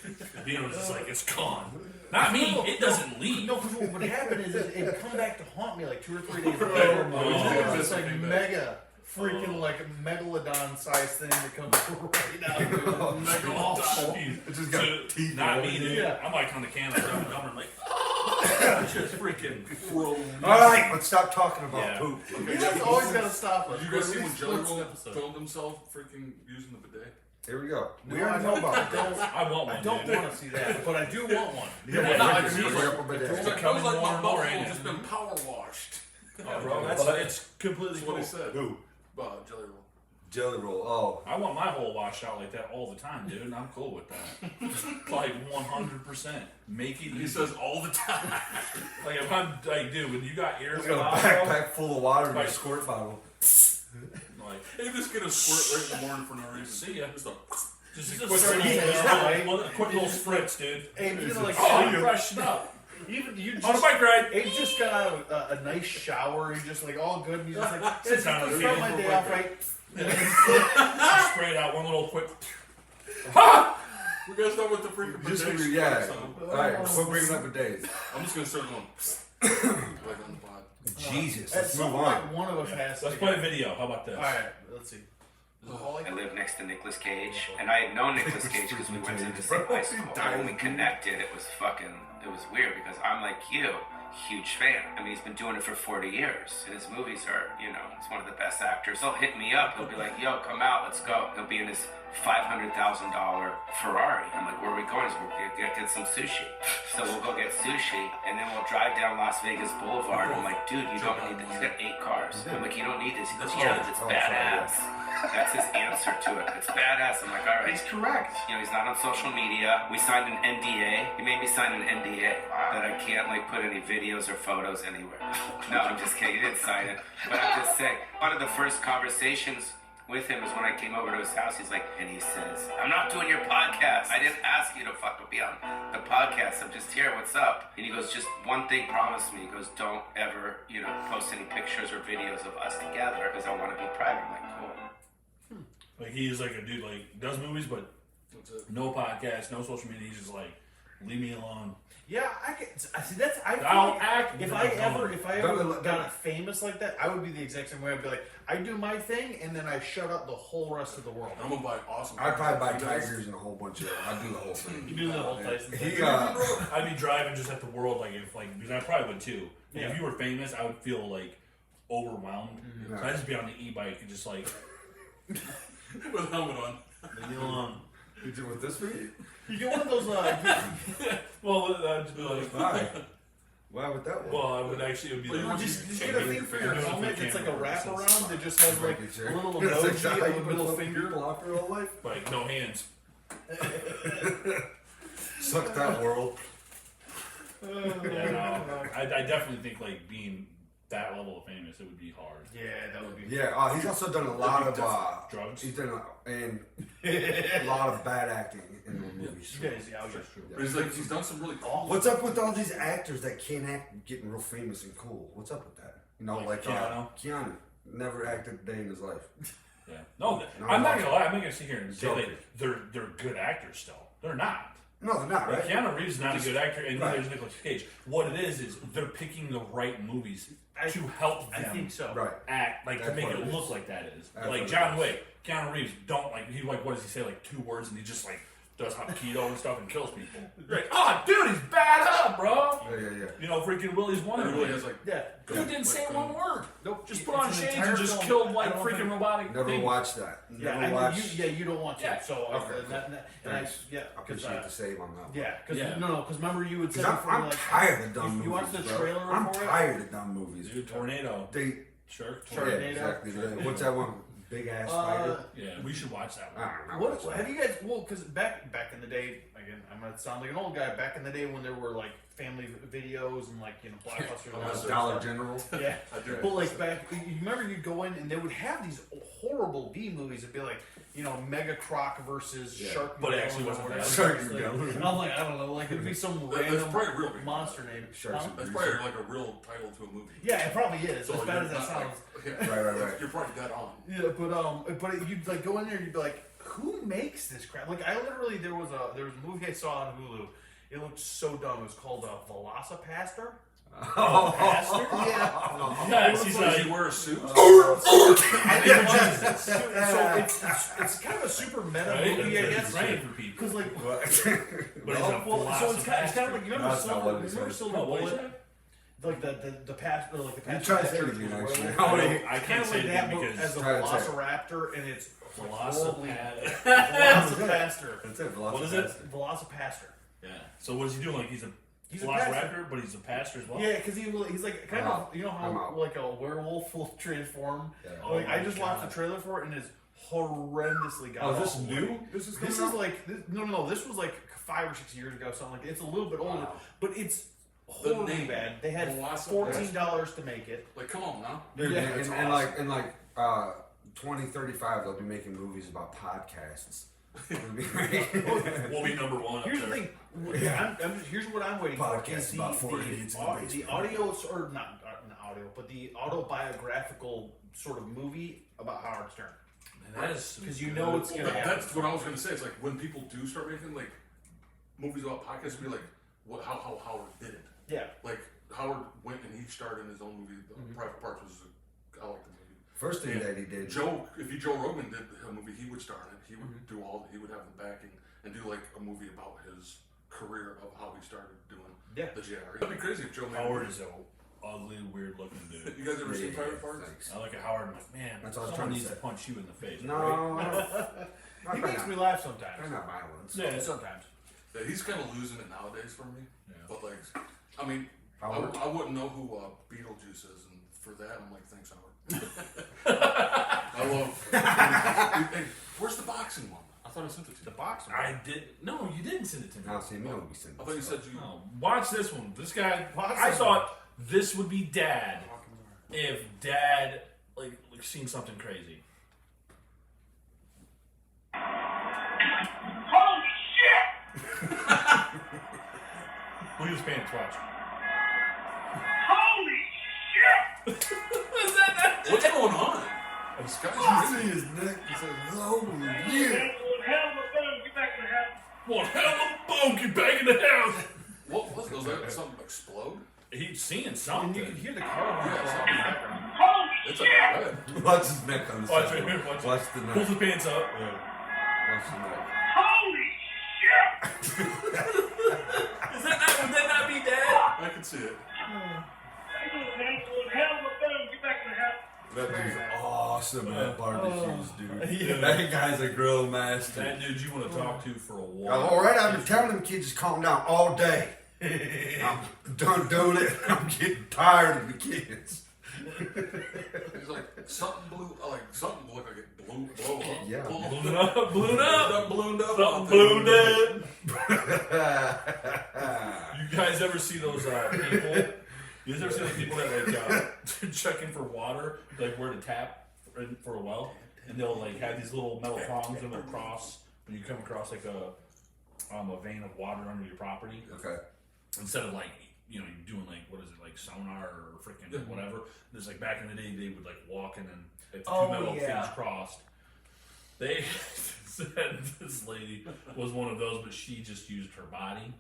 And Dino was just like, it's gone. Not me. It doesn't leave. No, because what would happen is it would come back to haunt me like 2 or 3 days later. Oh. It's like mega freaking like megalodon size thing that comes right out. Dude. Oh, jeez. It just got So, teeth not all me, in dude. Yeah. I'm like on the can, like dumb and dumber, like, it's just freaking All right, let's stop talking about Yeah. poop. You guys always gotta stop us. Did you guys see At when least Jelly once an Roll episode. filmed himself freaking using the bidet? Here we go. We No, already I know about it. I want one. I don't dude. want to see that, but I do want one. Yeah, Yeah, no, I I can can use bring it. up a It was bidet. like, that Becoming was like more my and more butthole in just it. been power washed. Oh, bro, that's it's completely That's cool. what he said. Who? Jelly Roll. Jelly roll. Oh. I want my hole washed out like that all the time, dude, and I'm cool with that. Like 100%. Make it easy. He says all the time. Like if I'm like, dude, when you got ears, He's got a backpack full of water and a squirt bottle. like He just get a squirt right in the morning for no reason. see ya. Just a, Just a Just quick start little, eating it, a quick little spritz, dude. And you know, like, Oh, you freshened up even you on a just. bike ride. Abe just got out of a nice shower. He's just like all good. And he's just like, yeah, Sit down just and start eat my it day real off quick. right. Just spray it out, one little quick. we gotta start with the freaking Just bidet gonna, yeah. squirts on. Alright, quit bringing up bidets. I'm just gonna start going like on the pod. Jesus, At let's some move on. point, one of us has Let's to. play a video. How about this? All right, let's see. I live next to Nicolas Cage, and I had known Nicolas Cage because we went to the same high school. And when we connected, it was weird because I'm like you, huge fan. I mean, he's been doing it for 40 years, and his movies are, he's one of the best actors. He'll hit me up. He'll be like, "Yo, come out, let's go." He'll be in his $500,000 Ferrari. I'm like, "Where are we going?" He's like, "We're gonna get some sushi." So we'll go get sushi, and then we'll drive down Las Vegas Boulevard. I'm like, "Dude, you don't need this. He's got 8 cars." I'm like, "You don't need this." He goes, "Yeah, it's badass." That's his answer to it. It's badass. I'm like, all right. He's correct. He's not on social media. We signed an NDA. He made me sign an NDA that I can't put any videos or photos anywhere. No, I'm just kidding. He didn't sign it. But I'm just saying, one of the first conversations with him is when I came over to his house. He's like, and he says, "I'm not doing your podcast. I didn't ask you to fucking be on the podcast. I'm just here. What's up?" And he goes, "Just one thing, promise me." He goes, "Don't ever, post any pictures or videos of us together because I want to be private." I'm like, cool. Like he's like a dude like does movies, but no podcast, no social media. He's just like, leave me alone. Yeah, I see. That's I. I'll Feel, act. if I ever got famous like that, I would be the exact same way. I'd be like, I do my thing, and then I shut up the whole rest of the world. I'm gonna buy awesome. I'd probably buy tigers and a whole bunch of. I'd do the whole thing. You do the whole Tyson thing. He I'd be driving just at the world because I probably would too. Like, Yeah. if you were famous, I would feel like overwhelmed. Mm-hmm. So I'd just be on the e-bike and just like with a helmet on. leave me alone. You do with this feet? You get one of those. Well, I'd just be like, Why? Why would that one? well, I would actually it would be Well, like, Just get a thing for your helmet that's like a wraparound that just has like a little That's emoji exactly on how the you middle put finger. people off your whole life. like no hands. Suck that world. Yeah, no, I definitely think like being that level of famous, it would be hard. Yeah, that would be. Yeah, he's also done a lot of drugs. He's done a lot of bad acting in the movies. You guys, yeah, That's true. But he's done some really cool. What's up with all these actors that can't act getting real famous and cool? What's up with that? You know, like Keanu never acted a day in his life. Yeah. No, I'm not gonna lie. I'm not gonna sit here and say like they're good actors still. They're not. No, they're not, right? Like, Keanu Reeves is not a good actor, and neither is Nicolas Cage. What it is they're picking the right movies to help them I think so. Right. act, like That's to make what it it look is. like that is. That's Like what John it is. Wick, Keanu Reeves don't like he like what does he say like 2 words and he just like does keto and stuff and kills people. You're like, oh dude, he's bad up, bro. Yeah. You know, freaking Willy's He Wonderland. really has like. Yeah. Dude didn't say one word. Nope. Just put on It's an shades entire and just film. killed I like don't freaking think- robotic Never things. watched that. Yeah, Never watched. you don't want to. Yeah. So Okay. Because Appreciate the save on that. yeah, because Yeah. because remember you would say Because before, I'm like, tired of dumb movies. you watched the bro. trailer I'm for it? tired of dumb movies. Dude, tornado. They Shark. yeah, Tornado. exactly. What's that one? Big ass spider. Yeah, we should watch that one. I don't know. What have you guys? Well, because back in the day, again, I'm gonna sound like an old guy. Back in the day when there were like family videos and like Blockbuster and all that sort of Dollar stuff. General. Yeah, I do. but like back, you remember you'd go in and they would have these horrible B movies. It'd be like, Mega Croc versus Shark. But it actually wasn't bad. Sharknado. And I'm like, I don't know, like it'd be some That's random probably real big. monster name. Sharks Huh? and That's probably like a real title to a movie. Yeah, it probably is. So as bad you're as that not, sounds. Like, Right. You're probably dead on. Yeah, but you'd like go in there and you'd be like, who makes this crap? Like there was a movie I saw on Hulu. It looked so dumb. It was called Velocipaster. Oh, Pastor? Yeah. Yes, he's Does like, he wear a suit? So it's kind of a super meta right? movie, I He's guess. praying for people. Because like, But he's a so it's kind of like you remember No, that's not what he Silver said. Silver Oh, what is Bullet, that? like the past or like the You past. try to say it again, actually. I Kind can't of say like it that, again but as because a Try to say it. Velociraptor, and it's Velocipaster. Velocipaster. That's it. What is it? Velocipaster. Yeah. So what is he doing? Like he's a He's a Velociraptor, but he's a pastor as well. Yeah, because he's like kind of I'm how out. like a werewolf will transform. Yeah. Oh Like I my just watched the trailer for it and it's horrendously god. Oh, is this awful. new? This is This coming is out? like no. This was like 5 or 6 years ago, something like that. It's a little bit older, Wow. but it's The horribly name, bad. They had Velocipaster. $14 to make it. Like, come on now. Dude, Yeah, and, it's and like 2035, they'll be making movies about podcasts. It'll be We'll be number one. Here's up the there. thing. Here's what I'm waiting for. Podcast Is about 4 idiots in the the basement. audio or not audio, but the autobiographical sort of movie about Howard Stern. Man, that is Because you know it's Well, gonna happen. that's what I was gonna say. It's like when people do start making like movies about podcasts, it'd be like, what? How Howard did it? Yeah. Like Howard went and he starred in his own movie. Private Parts was I like the movie. First thing that he did. Joe Rogan did a movie, he would star in it. He would do he would have the backing and do like a movie about his career of how he started doing the JRE. That'd be crazy if Joe made Howard a movie. is a ugly, weird looking dude. You guys ever seen Private Parts? Thanks. I look at Howard and I'm like, man, That's all I was someone trying to needs to say. punch you in the face. No, right? He makes me laugh sometimes. they're not violence. Yeah, sometimes. Yeah, he's kind of losing it nowadays for me. Yeah. But like, I mean, Howard? I wouldn't know who Beetlejuice is, and for that, I'm like, thanks, Howard. I love. Hey, where's the boxing one? I thought I sent it to you. The boxing. I did. No, you didn't send it to me. Now, see, me don't be sitting. I thought you said you. No, watch this one. This guy. Watch I this thought this would be Dad if Dad like seen something crazy. Holy shit! Look at his pants. Watch. Holy shit! What's going on? This guy's See crazy. his neck. He said, "Oh yeah." One hell of a phone. Get back to the house. One hell of a bone. Get back in the house. What was that? Something explode? He's seeing And something. you can hear the car Yeah, in the something. background. Holy It's shit! like red. Watch his neck on the Watch side. right here. Watch. Watch the Pulls neck. his pants up. Watch the neck. Holy shit! Would that not be Dad? I can see it. One hell of a phone. Get back to the house. That dude's awesome at barbecues, dude. Yeah. That guy's a grill master. That dude you want to talk to for a while. All right, I've been telling them kids to calm down all day. I'm done doing it. I'm getting tired of the kids. He's like something blew. Like something looked like it blow up. Yeah. Balloon up. Balloon up. Ballooned up. Something ballooned up. You You guys ever see those people? You guys ever see those people that like checking for water, like where to tap for a well, and they'll like have these little metal prongs and they'll cross when you come across like a vein of water under your property. Okay. Instead of like you're doing like what is it like sonar or freaking whatever. There's like back in the day they would like walk and then if the two metal things crossed, they said this lady was one of those, but she just used her body.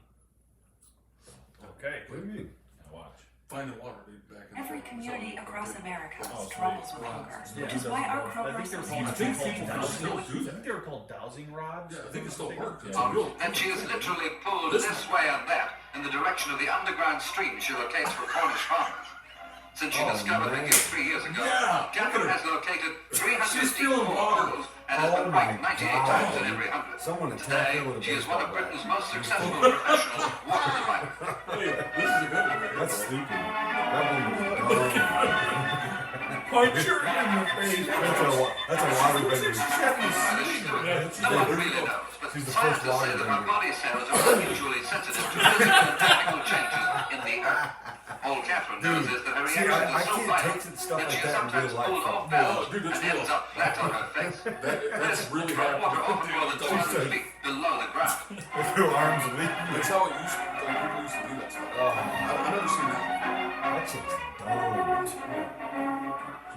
Okay. What do you mean? Now watch. Finding water, dude, back in Every community across America Oh, struggles sweet. with hunger, Yeah, which is why our Kroger I think Association they were called dowsing rods. Yeah, I think it still works. It's Yeah. a real. And she is literally pulled this way and that in the direction of the underground stream she locates for Cornish farmers. Since she discovered the gift 3 years ago, Catherine has located 364 pools and has been ranked 98 times in every 100. Someone attacked Today, her with a she is one of baseball bat. Britain's most successful professional water divers. This is a good one. That's stupid. That one was dumb. Punch her in the face. That's a water bender. How does she do it? No one really knows, but She's the first scientists say water that our bender. body cells are unusually sensitive to physical and chemical changes in the earth. All Catherine knows is that her See, reactions I are so can't violent take stuff that like she is that in sometimes real life. pulled off No, balance dude, that's and ends real. up flat on her face. That's really Water happening. often more than 200 feet below the ground. With her arms leaking. That's how it used to, like, people used to do that stuff. I've never seen that. That chick's dumb.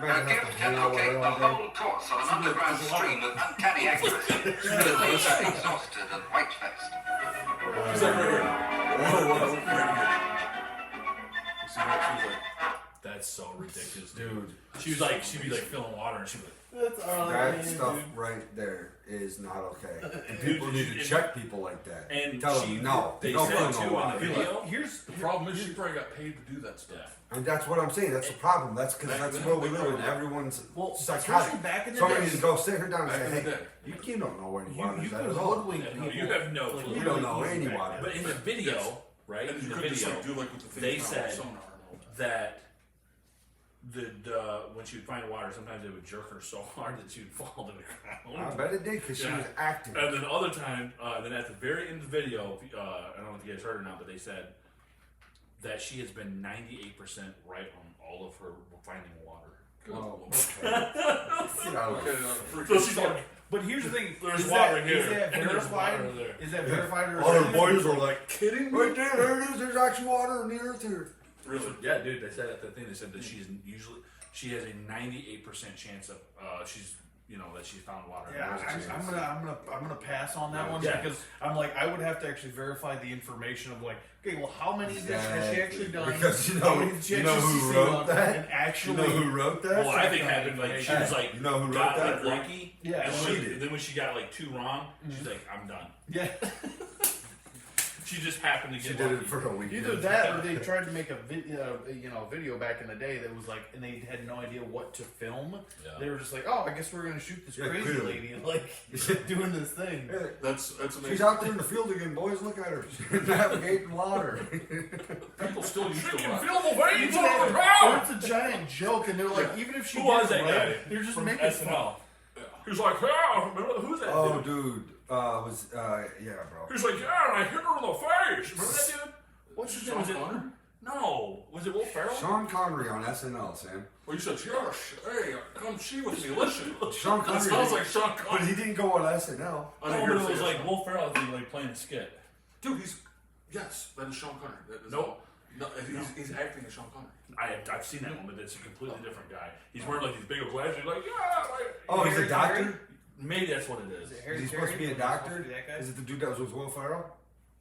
Her gift can locate the whole course of an underground stream with uncanny accuracy. It leaves her exhausted and white-faced. She's like, right here. Whoa, right here. See what she's like. That's so ridiculous, dude. Dude, She'd be like filling water and she'd be like, That's all that stuff right there is not okay. And people Dude, need to and- check people like that. and Tell she- them no. they Don't said fill too no in the water. video. Here's The problem is she probably got paid to do that stuff. yeah. And that's what I'm saying. That's the problem. That's because Back that's then, where we they live in. probably- Everyone's Well, psychotic. especially back in the Somebody day. needs to go sit her down and Back say, in the hey, day. you don't know where any water you is at could at all. hoodwink No, people. you have no like, clue. You don't know really any easy water. back But in the video, right? And In you the could just video, like do like with the thing they now, said sonar and all that. that when she would find water, sometimes they would jerk her so hard that she would fall to the ground. I bet it did because she Yeah. was acting. And then other time, then at the very end of the video, I don't know if you guys heard or not, but they said that she has been 98% right on all of her finding water. Oh, Okay, So she's like, But here's the thing: There's is water that, here, Is that and there's verified? water there. Is that verified or all is her that- boys were like, kidding? Right there it is. There's actually water in the earth here. really? Yeah, dude. They said at the thing. They said that she has a 98% chance of that she found water. Yeah, I'm gonna pass on that one Yeah. because I'm like I would have to actually verify the information of like, okay, well, how many of this has she actually done? Because How many did she you know actually who see wrote on- that? And actually, You know who wrote that? Well, I think happened like she was like, You know who wrote got that? like lucky. Yeah, and she when- did. then when she got like 2 wrong, she's like, I'm done. yeah, She just happened to She get did lucky. it for a week. either that or they tried to make a video back in the day that was like, and they had no idea what to film. Yeah. They were just like, oh, I guess we're gonna shoot this Yeah, crazy clearly. lady like doing this thing. That's amazing. She's out there in the field again, boys. Look at her. She's navigating water. People still used to Freaking run. feel the veins Even on the if- ground. It's a giant joke, and they're like, even if she Who was gets that it right, guy? they're just From making SNL. He was like, yeah, remember who's that Oh, dude? dude. Yeah, bro. He was like, yeah, and I hit her in the face. Remember that dude? What's his name? Was it? Connery? No. Was it Will Ferrell? Sean Connery on SNL, Sam. Well, you said, yeah, hey, come see with me, listen. Sean That Connery. sounds like Sean But Connery. he didn't go on SNL. I didn't No, hear but it it was say like that. Will Ferrell like playing a skit. Dude, yes, that is Sean Connery. That is Nope. No, he's acting as Sean Connery. I've seen that one, but it's a completely different guy. He's wearing like these big old glasses. He's like, yeah, like. Oh, he's a doctor? Maybe that's what it is. Is he supposed to be a doctor? Is it the dude that was with Will Ferrell?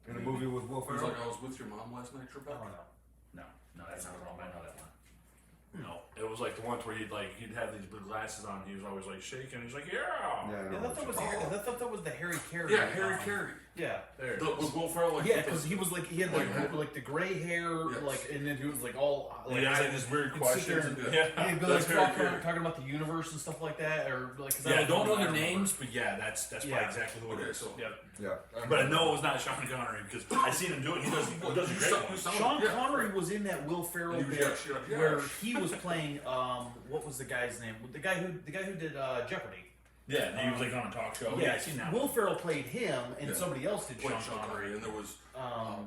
In the movie with Will He's Ferrell? like, I was with your mom last night, Trebek. No, that's not wrong. I know that one. No, it was like the one where he'd have these blue glasses on. He was always like shaking. He's like, yeah. Yeah, I thought that was the Harry Carey. Yeah, Harry Carey. Yeah. There. Was Will Ferrell like? Yeah, with because the- he was like he had like the gray hair, Yes. like, and then he was like all He has like this weird he'd sit there questions. and- And, Yeah, he'd be like That's Harry talking about the universe and stuff like that, or like. 'cause yeah, I don't know the their names, but yeah, that's probably Yeah. exactly who it Okay, is. so- Yep. Yeah. But I know it was not Sean Connery because I seen him do it. He does a great one. Sean Connery was in that Will Ferrell He was- bit yeah, where he was playing. What was the guy's name? The guy who did Jeopardy. Yeah, he was like on a talk show. Yeah, I seen that. Will Ferrell played him, and Yeah. somebody else did Played Sean Connery. and there was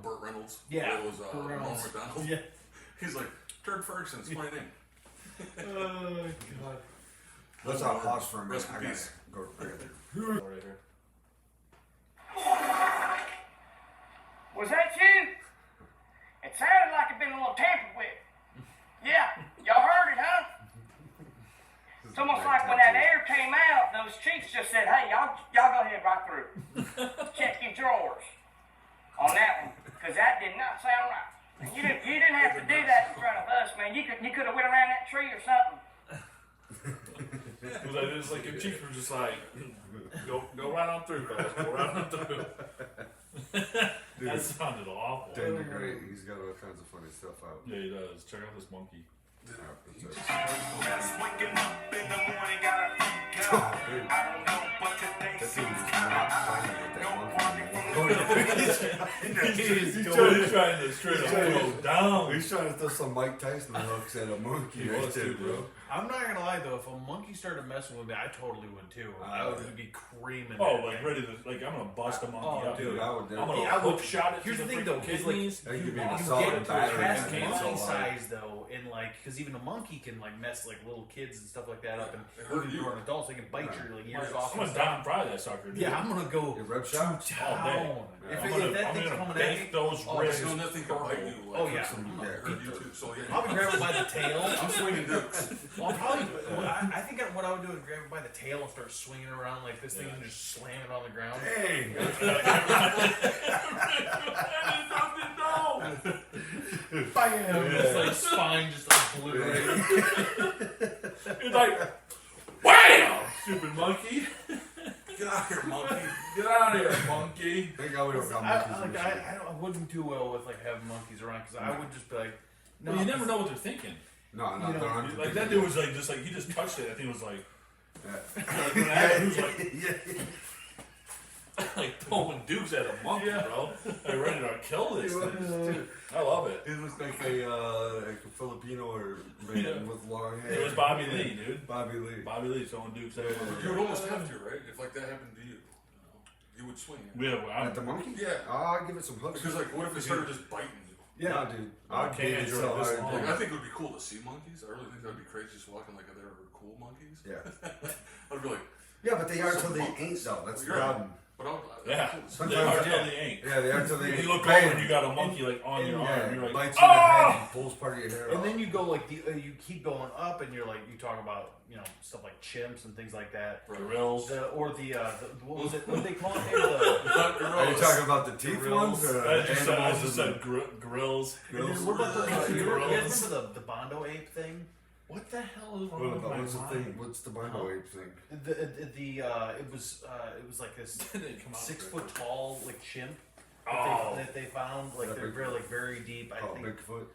Burt Reynolds. Yeah, There was Burt Norm Reynolds. MacDonald. Yeah. He's like, Turd Ferguson's my name. Oh God. Let's all pause for a minute. Rest in I gotta peace. go right there. Right here. Was that you? It sounded like it'd been a little tampered with. Yeah, y'all heard it, huh? It's almost like when that air came out, those cheeks just said, hey, y'all go ahead right through. Check your drawers on that one, because that did not sound right. You didn't have to do that in front of us, man. You could have went around that tree or something. It was like your cheeks were just like, go right on through, fellas. Go right on through. That sounded awful. Danny Great, he's got all kinds of funny stuff out. Yeah, he does. Check out this monkey. That's it. Waking up in the morning, gotta freak Oh, out. dude. I don't know, but today That seems dude's to not not playing with that He's trying to straight up go down. He's trying to throw some Mike Tyson hooks at a monkey. He right was there, too, bro. I'm not gonna lie though, if a monkey started messing with me, I totally would too. I would be creaming. Oh, that like thing. ready to I'm gonna bust a monkey Oh, up. Dude, I would I'm gonna Yeah, I would- hook shot it. Here's to the thing, freaking though, 'cause, like, kidneys. That could be You an get assault it and to battery. past and monkey cancel, size though, and like, because even a monkey can like mess like little kids and stuff like that up, and It hurt even you. during adults, they can bite your like, ears off. I'm and gonna stuff. down fry that sucker. Dude. Yeah, I'm gonna go Your rib shot? all day. down. If I'm that gonna thing's coming at bake me, those oh, ribs. So that thing can bite you. Like, Oh, yeah. Hurt you too. So yeah. I'll be grabbing by the tail. I'm swinging dukes. Well, probably. I think what I would do is grab it by the tail and start swinging around like this thing and just slam it on the ground. Hey! Bam! It's like spine just obliterated. It's like, wham! Stupid monkey. Get out here, monkey. Get out of here, monkey. Thank God we don't got monkeys in the show. I wouldn't do well with like having monkeys around because I would just be like, no. Well, you never know what they're thinking. No, You know, they're on Like that dude was like, just like he just touched it. I think it was like, Yeah. when Adam was like, Yeah. like pulling dukes at a monkey, bro. Like ready to kill this thing. I love it. He looks like a Filipino or man Yeah. with long hair. It was Bobby Lee, dude. Bobby Lee. Bobby Lee throwing dukes at You would almost have to, right? If like that happened to you, you would swing it. Yeah, well, At the monkey? Yeah. Oh, I'll give it some hooks. Because like, what if it started just biting you? Yeah, dude. I I'd can't beat it enjoy so this hard. long. Like, I think it would be cool to see monkeys. I really think that would be crazy just walking like they were cool monkeys. Yeah. I'd be like, Yeah, but they are Some till they monkeys. ain't though. That's the You're right. problem. but I'll, Yeah. cool to see. They are till they ain't. Yeah, they are till they ain't. You look Bam. over and you got a monkey like on your arm. You're like, bites you in the head oh! and pulls part of your hair And off. then you go like you keep going up, and you're like you talk about stuff like chimps and things like that. Grills. What was it? What did they call it? The, Are you talking about the teeth Grills. ones? Or I just animals said in the- grills. what about the, you Grills. guys remember the Bondo ape thing? What the hell is What wrong with about my what's the mind? thing? What's the Bondo ape thing? It was like this Didn't come out 6 very foot tall like chimp Oh. that they found like That they're big- very very deep. I Oh, think. Bigfoot.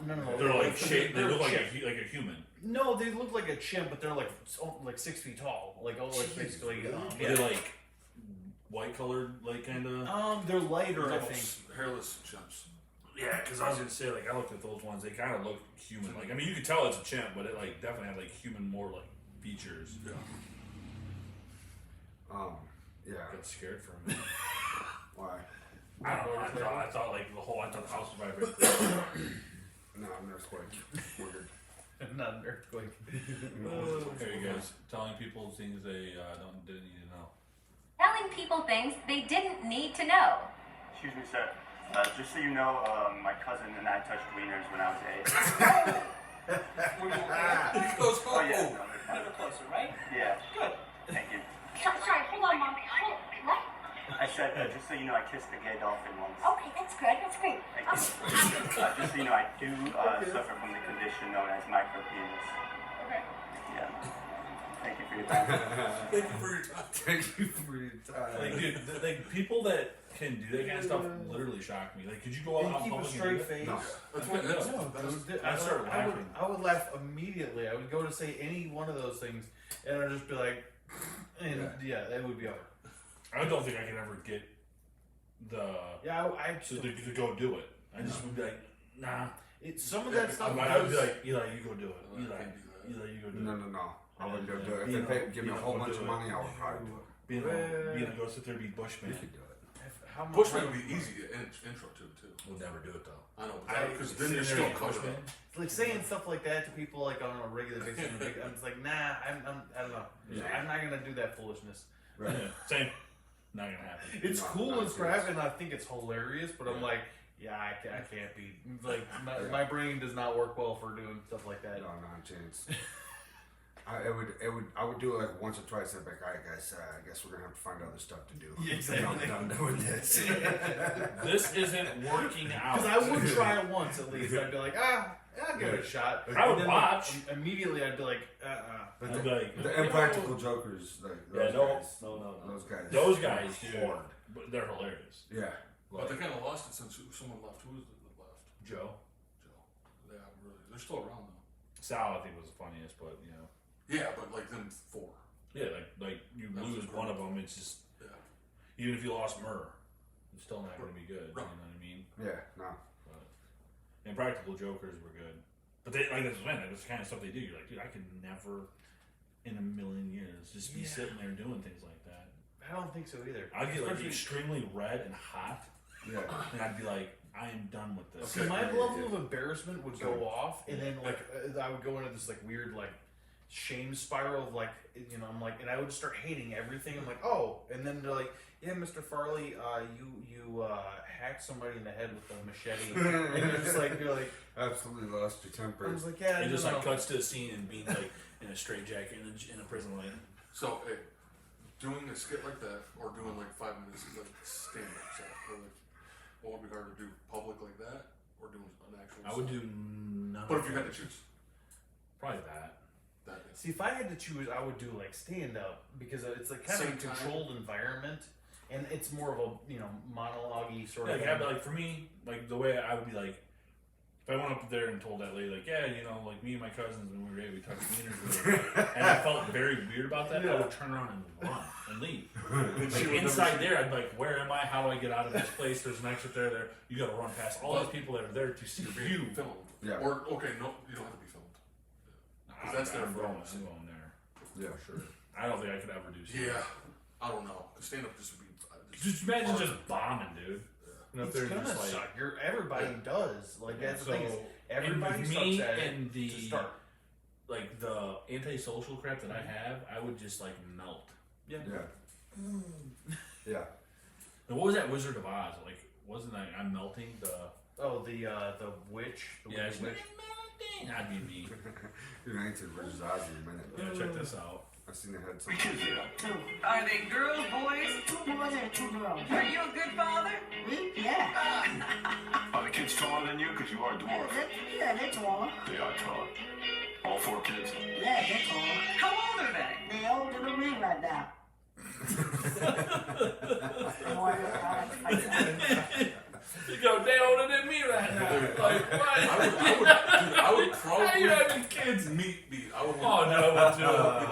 No. They're like shaped. They they're look like chimp. like a human. No, they look like a chimp, but they're like 6 feet tall. Like basically. They're like white colored, like kind of. They're lighter, I Almost think. hairless chimps. Yeah, because I was gonna say like I looked at those ones. They kind of look human. Like I mean, you could tell it's a chimp, but it like definitely had like human more like features. Yeah. Yeah. I got scared for a minute. Why? I don't know. I thought like I thought the house was vibrating. No, I'm not quite. We're good. Not an earthquake. Here you guys telling people things they didn't need to know. Telling people things they didn't need to know. Excuse me, sir. Just so you know, my cousin and I touched wieners when I was 8. He goes, Oh, yeah. A little closer, right? Yeah. Good. Thank you. Sorry, hold on, Mom. What? I said, just so you know, I kissed a gay dolphin once. Okay, that's good. That's great. Thank you. Just so you know, I do suffer from the condition known as micropenis. Okay. Yeah. Thank you for your time. Thank you for your time. Thank you for your time. Like, dude, like people that can do that kind of stuff literally shock me. Like, could you go out And in keep a public and straight do that? face. No. That's what that's, No, that's, dude, I started laughing. I would laugh immediately. I would go to say any one of those things, and I'd just be like, and yeah, that would be over. I don't think I can ever get the to go do it. I just would be like, nah. Some of that stuff. I would be like, Eli, you go do it. I Eli, can't do that. Eli, you go do No, it. no, no. I wouldn't do it. If they give me a whole bunch of money, I would probably do it. Being able to go sit there and be Bushman. You could do it. Bushman would be easy intro to too. We'll never do it though. I know, because then you're still Bushman. Like saying stuff like that to people like on a regular basis. I'm just like, nah, I don't know. I'm not gonna do that foolishness. Right. Yeah, same. Not gonna happen. It's cool and crap, and I think it's hilarious. But I'm like, yeah, I can't be like my brain does not work well for doing stuff like that. No, not a chance. I would do it like once or twice. I'd be like, all right, guys, I guess we're gonna have to find other stuff to do. Yeah, exactly. I'm done doing this. This isn't working out. Because I would try it once at least. I'd be like, I'll give it a shot. I would watch. Like, immediately, I'd be like, But I'd be like, the Impractical Jokers, like those guys. No. Those guys. Those guys, dude, but they're hilarious. Yeah. But they kind of lost it since someone left. Who was it that left? Joe. Yeah, really. They're still around though. Sal, I think, was the funniest, but you know. Yeah, but like them four. Yeah, like you lose one of them, it's just even if you lost Murr, it's still not going to be good. Right. You know what I mean? Yeah, no. But Impractical Jokers were good, but they like that's the kind of stuff they do. You're like, dude, I could never in a million years just be sitting there doing things like that. I don't think so either. I'd get like extremely red and hot. Yeah, and I'd be like, I am done with this. See, my level of embarrassment would go off, and then like I would go into this like weird like shame spiral of like, you know, I'm like, and I would start hating everything. I'm like, oh, and then they're like, yeah, Mr. Farley, you hacked somebody in the head with a machete, and you're just like, absolutely lost your temper. I was like, yeah, it just like cuts to a scene and being like in a straitjacket in a prison line. So, hey, doing a skit like that or doing like 5 minutes like stand up set, or like, what would be harder to do, public like that or doing an actual? I would do none. But if you had to choose, probably that. See, if I had to choose, I would do like stand up because it's like kind of a controlled environment, and it's more of a monologue-y sort of. Yeah, but like for me, like the way I would be like, if I went up there and told that lady like, yeah, like me and my cousins when we were 8, we touched wieners, and I felt very weird about that, I would turn around and run and leave. Like inside there, I'd be like, where am I? How do I get out of this place? There's an exit there. You got to run past all those people that are there to see you filmed. Yeah. Or okay, no, you don't have to be filmed. That's their I'm bonus. going there. Yeah, for sure. I don't think I could ever do stand-up. Yeah, I don't know. Stand up just would be. Just imagine just bombing, dude. You know, if It's they're gonna just like, suck. Everybody does. Like that's the thing is, everybody and sucks me at and it the to start. like the antisocial crap that I have, I would just like melt. Yeah. Yeah. And what was that Wizard of Oz? Like, wasn't I'm melting the? Oh, the witch. The Yeah, witch. That'd be me. Dude, I ain't seen Wizard's Oz in a minute. Yeah, check this out. I seen they had some. Are they girls, boys? 2 boys and 2 girls. Are you a good father? Me? Yeah. Are the kids taller than you? Because you are a dwarf. Yeah, they're taller. They are tall. All 4 kids? Yeah, they're taller. How old are they? They're older than me right now. You go, they older than me right now. Like, what? I would probably. How you having kids? Me. I would. Oh, no, I would too. Be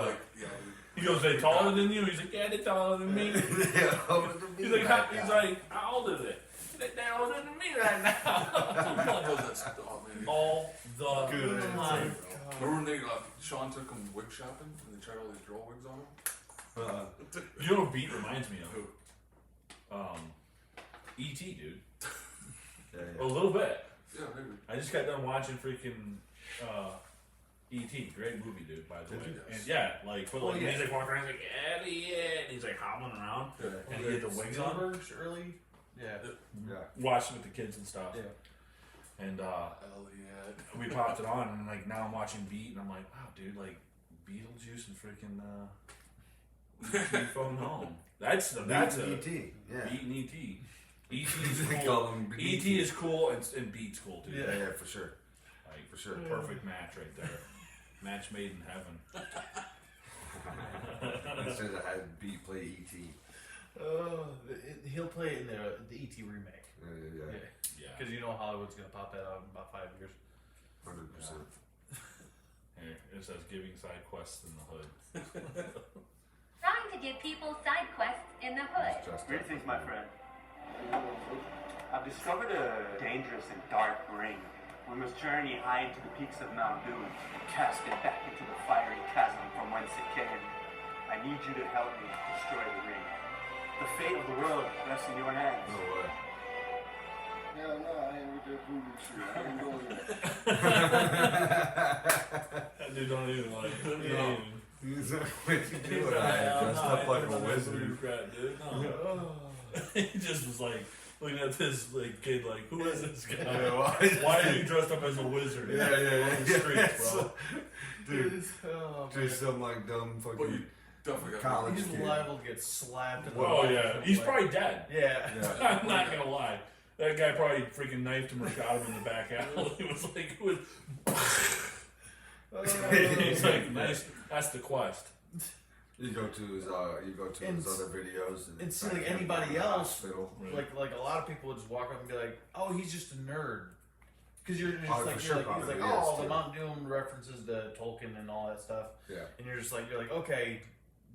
like, yeah. He goes, they taller than you? He's like, yeah, they're taller than me. He's like, how old are they? They're older than me right now. All the time. Remember when Sean took him wig shopping and they tried all these girl wigs on him? You know what beat reminds me of? E.T., dude. A little bit. Yeah, maybe. I just got done watching freaking E.T. Great movie, dude, by the way. Yes. And yeah, like, but like, he's like walking around, he's like, Elliot, and he's like hobbling around, and he had the wings on. Spielberg's early. Yeah. Watching with the kids and stuff. Yeah. And Elliot. we popped it on, and like now I'm watching Beat, and I'm like, wow, dude, like Beetlejuice and freaking E.T. Phone Home. That's a E.T. Yeah. Beat and E.T. E.T. is They cool. call him E.T. is cool, and Beat's cool too. Yeah, for sure. Like for sure, perfect match right there. Match made in heaven. Instead of having Beat play E.T. He'll play it in the E.T. remake. Yeah. Because you know Hollywood's gonna pop that out in about 5 years. 100%. Here, it says giving side quests in the hood. Trying to give people side quests in the hood. Greetings, my friend. I've discovered a dangerous and dark ring We must journey high into the peaks of Mount Doom and cast it back into the fiery chasm from whence it came. I need you to help me destroy the ring. The fate of the world rests in your hands. No way. Hell no, I ain't with that voodoo shit. I ain't going there. That dude don't even like it. No. He's like, what'd you do? And I dressed up like a wizard. Dude. No. He just was like looking at this like kid like, who is this guy? Why are you dressed up as a wizard? Yeah. On the streets, bro. Dude, just some like dumb fucking college He's kid. liable to get slapped. In the Oh face yeah, with he's like- probably dead. Yeah. I'm not gonna lie. That guy probably freaking knifed him or shot him in the back alley. It was like, he's like, nice. That's the quest. You go to his other videos And see, like anybody else, like a lot of people would just walk up and be like, "Oh, he's just a nerd," because you're just Oh, like, for sure, he's probably like, is, "Oh, the too. Mount Doom references to Tolkien and all that stuff." Yeah. And you're like, okay,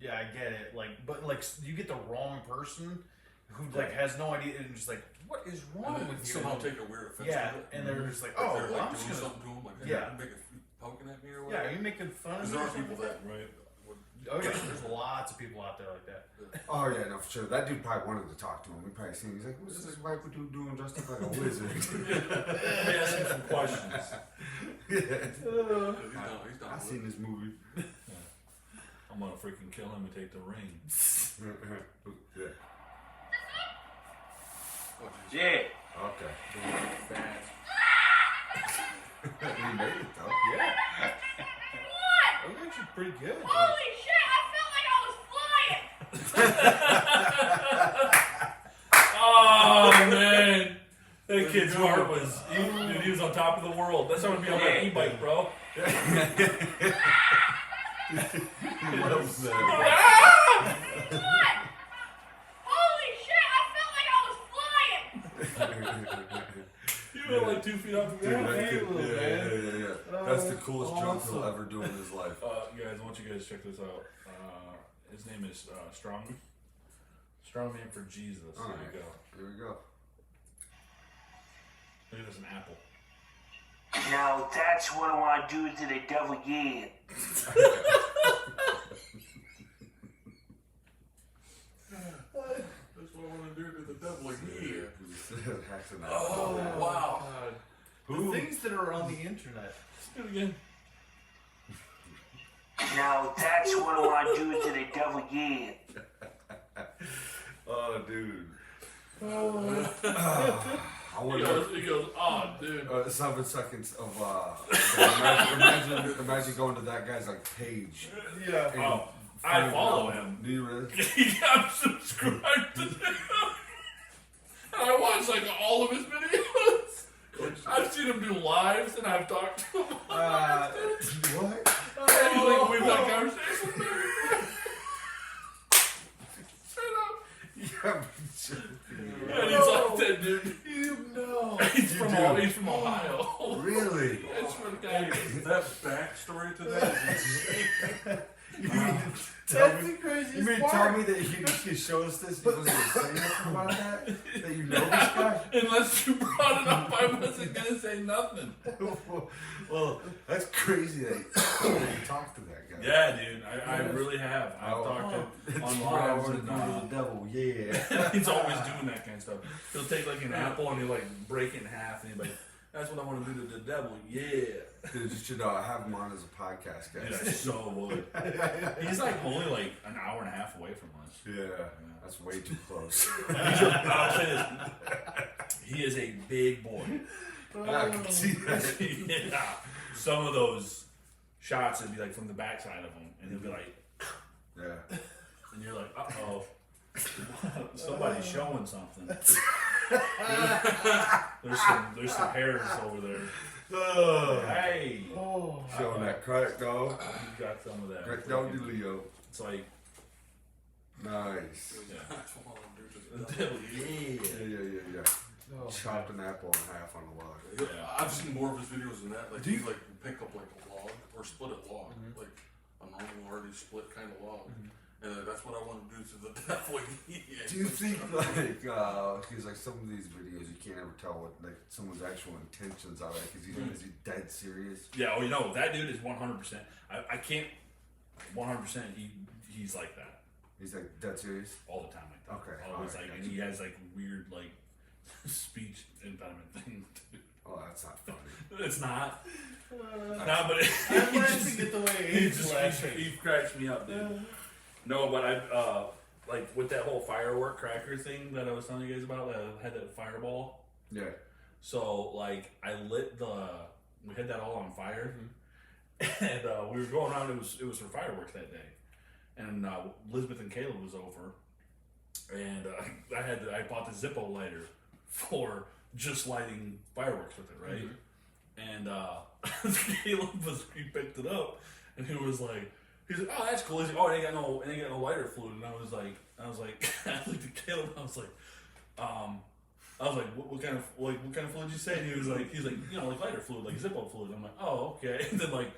yeah, I get it. Like, but like, you get the wrong person who like has no idea and just like, what is wrong And then with you? somehow take a weird offense Yeah, to it. and they're just like, Like oh, they're well, like I'm just doing gonna, something to him, like yeah, poking at me or yeah, whatever. are you making fun of Because me? there or are people something? that right. Oh yeah, there's lots of people out there like that. Oh yeah, no, for sure. That dude probably wanted to talk to him. We probably seen him. He's like, "What's this white dude doing dressed up like a wizard?" Let me ask him some questions. I seen this movie. I'm gonna freaking kill him and take the ring. Yeah. Yeah. Okay. He made it though. Yeah. What? That was actually pretty good. Holy shit, I felt like I was flying! Oh man, that kid's heart was. He was on top of the world. That's how it would be on my e-bike, bro. He loves that. What? Holy shit, I felt like I was flying! You were like 2 feet off the Dude, ground. that kid, yeah. That's the coolest jump he'll Awesome. ever do in his life. Guys, I want you guys to check this out. His name is Strongman for Jesus. There Alright, you go. Here we go. Look at this, an apple. Now that's what I want to do to the devil, yeah. That's what I want to do to the devil. Like, yeah. Hacks an Oh, apple. wow. The things that are on the internet. Let's do it again. Now that's what I want to do to the devil, yeah. Oh, dude. I He wonder. goes, oh, dude. 7 seconds of imagine going to that guy's like page. Yeah. and Oh, I finding follow out- him. Do you really? I'm subscribed to him. And I watch like all of his videos. I've seen him do lives and I've talked to him. What? And like, we've had conversations. Yeah, And he's like that dude. You know. He's from Ohio. Really? That's from the guy. That backstory to that is insane. That's the craziest You mean part. tell me that he show us this? He wasn't gonna say nothing about that? That you know this guy? Unless you brought it up, I wasn't gonna say nothing. Well, that's crazy that you talked to that guy. Yeah, dude, I really have. I've talked to him on lives and the devil, yeah. he's always doing that kind of stuff. He'll take like an apple and he'll like break it in half and he'll be like, that's what I want to do to the devil, yeah. Dude, you should have him on as a podcast guy. Dude, I so would. He's like only like an hour and a half away from us. Yeah, that's way too close. I'll say this. He is a big boy. I can see that. Yeah. Some of those shots would be like from the backside of him, and he'll be like, yeah. And you're like, uh-oh. Somebody's showing something. There's some hairs over there. Hey. Showing that crack dog. You got some of that. Crack dog Leo. It's like, nice. Yeah. Chopped an apple in half on the log. I've seen more of his videos than that. Like, Do he you- like pick up like a log or split a log, like a normal already split kind of log, and that's what I want to do to the death with me. Do you think because like some of these videos you can't ever tell what like someone's actual intentions are? Like, is he dead serious? Yeah, oh, you know, that dude is 100%. I can't 100%. He's like that. He's like dead serious all the time, like that. Okay, always right, like, and he has like weird like speech impediment thing. Oh, that's not funny. It's not. No, but I'm laughing at the way he's laughing. He cracks me up, dude. No, but I like with that whole firework cracker thing that I was telling you guys about. That I had that fireball. Yeah. So like I lit we had that all on fire, and we were going around. It was for fireworks that day, and Elizabeth and Caleb was over, and I bought the Zippo lighter for just lighting fireworks with it, right? And Caleb he picked it up, and he was like, oh, that's cool. He's like, oh, it ain't got no lighter fluid. And I was like, I looked at Caleb, and I was like, what kind of fluid did you say? And he's like, you know, like lighter fluid, like Zippo fluid. I'm like, oh, okay. And then like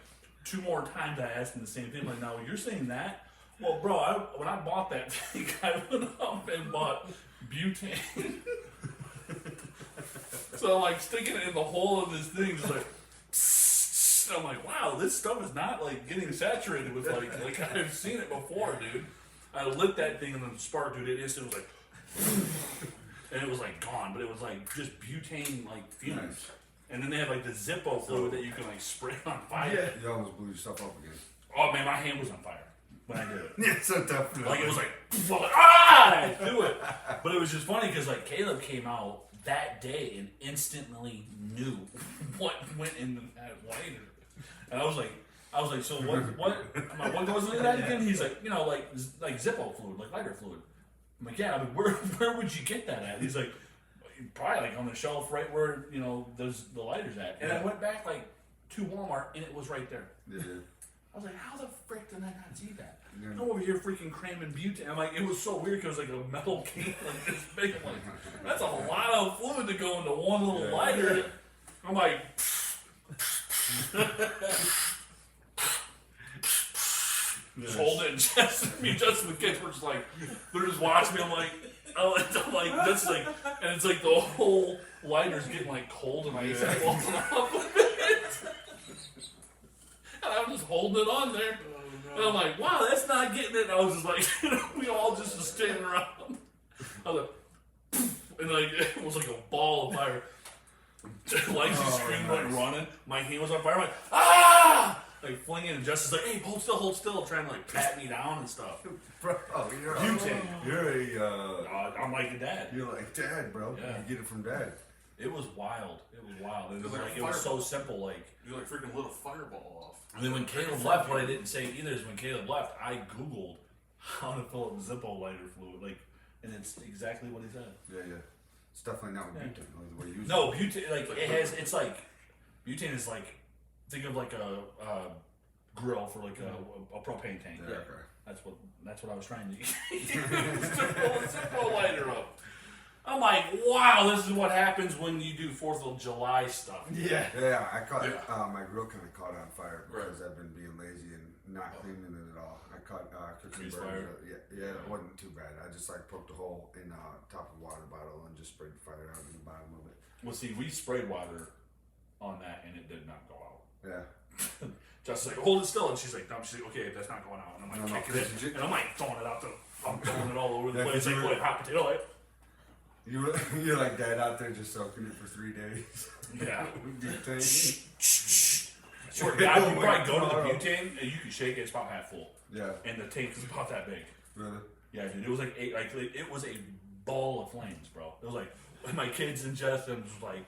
2 more times I asked him the same thing. I'm like, now you're saying that? Well, bro, when I bought that thing, I went up and bought butane. So I'm like sticking it in the hole of this thing, just like. I'm like, wow, this stuff is not like getting saturated with like I've seen it before, dude. I lit that thing and then the spark, dude, it instantly was like, and it was like gone, but it was like just butane like fumes. Nice. And then they have like the Zippo fluid that you can like spray on fire. Yeah. You almost blew yourself up again. Oh man, my hand was on fire when I did it. Yeah, so definitely. Like it was like, I do it. But it was just funny because like Caleb came out that day and instantly knew what went into that lighter. And I was like, so what? I'm like, what goes into that again? He's like, you know, like Zippo fluid, like lighter fluid. I'm like, yeah. I mean, where would you get that at? He's like, probably like on the shelf right where you know there's the lighters at. And I went back like to Walmart and it was right there. Yeah. I was like, how the frick did I not see that? Yeah. I'm over here freaking cramming butane. I'm like, it was so weird because it was like a metal can like this big. I'm like, that's a lot of fluid to go into one little lighter. I'm like. Just hold it, and just the kids were just like, they're just watching me. I'm like, that's like, and it's like the whole lighter's getting like cold and ice falling off of it. And I'm just holding it on there. And I'm like, wow, that's not getting it. And I was just like, we all just was standing around. I was like, and like, it was like a ball of fire. Lacey screamed like running. My hand was on fire. I'm like, ah! Like flinging, and Justin's like, hey, hold still, trying to like pat me down and stuff. Bro, you're I'm like a dad. You're like dad, bro. Yeah. You get it from dad. It was wild. It was like it was so simple. Like you like freaking lit a fireball off. And then when Caleb left, what I didn't say either is when Caleb left, I Googled how to fill up Zippo lighter fluid, like, and it's exactly what he said. Yeah. It's definitely not butane. Yeah. No, butane. Like it has. It's like butane is like. Think of like a grill for like a propane tank. Yeah, okay. That's what I was trying to get. Zippo lighter up. I'm like, wow, this is what happens when you do 4th of July stuff. Yeah, I caught my grill kind of caught on fire because I've been being lazy and not cleaning it at all. I caught cooking burner. Yeah, it wasn't too bad. I just like poked a hole in top of a water bottle and just sprayed fire out in the bottom of it. Well, see, we sprayed water on that and it did not go out. Yeah. Justin's like, hold it still, and she's like, no, she's like, okay, that's not going out. And I'm like, kicking it, and I'm like throwing it out I'm throwing it all over the place, like what, hot potato head. You're like dad out there just soaking it for 3 days. Yeah. Swear to God, you probably go to the butane and you can shake it, it's about half full. Yeah. And the tank is about that big. Really? Yeah, dude. It was like it was a ball of flames, bro. It was like my kids and Justin was like,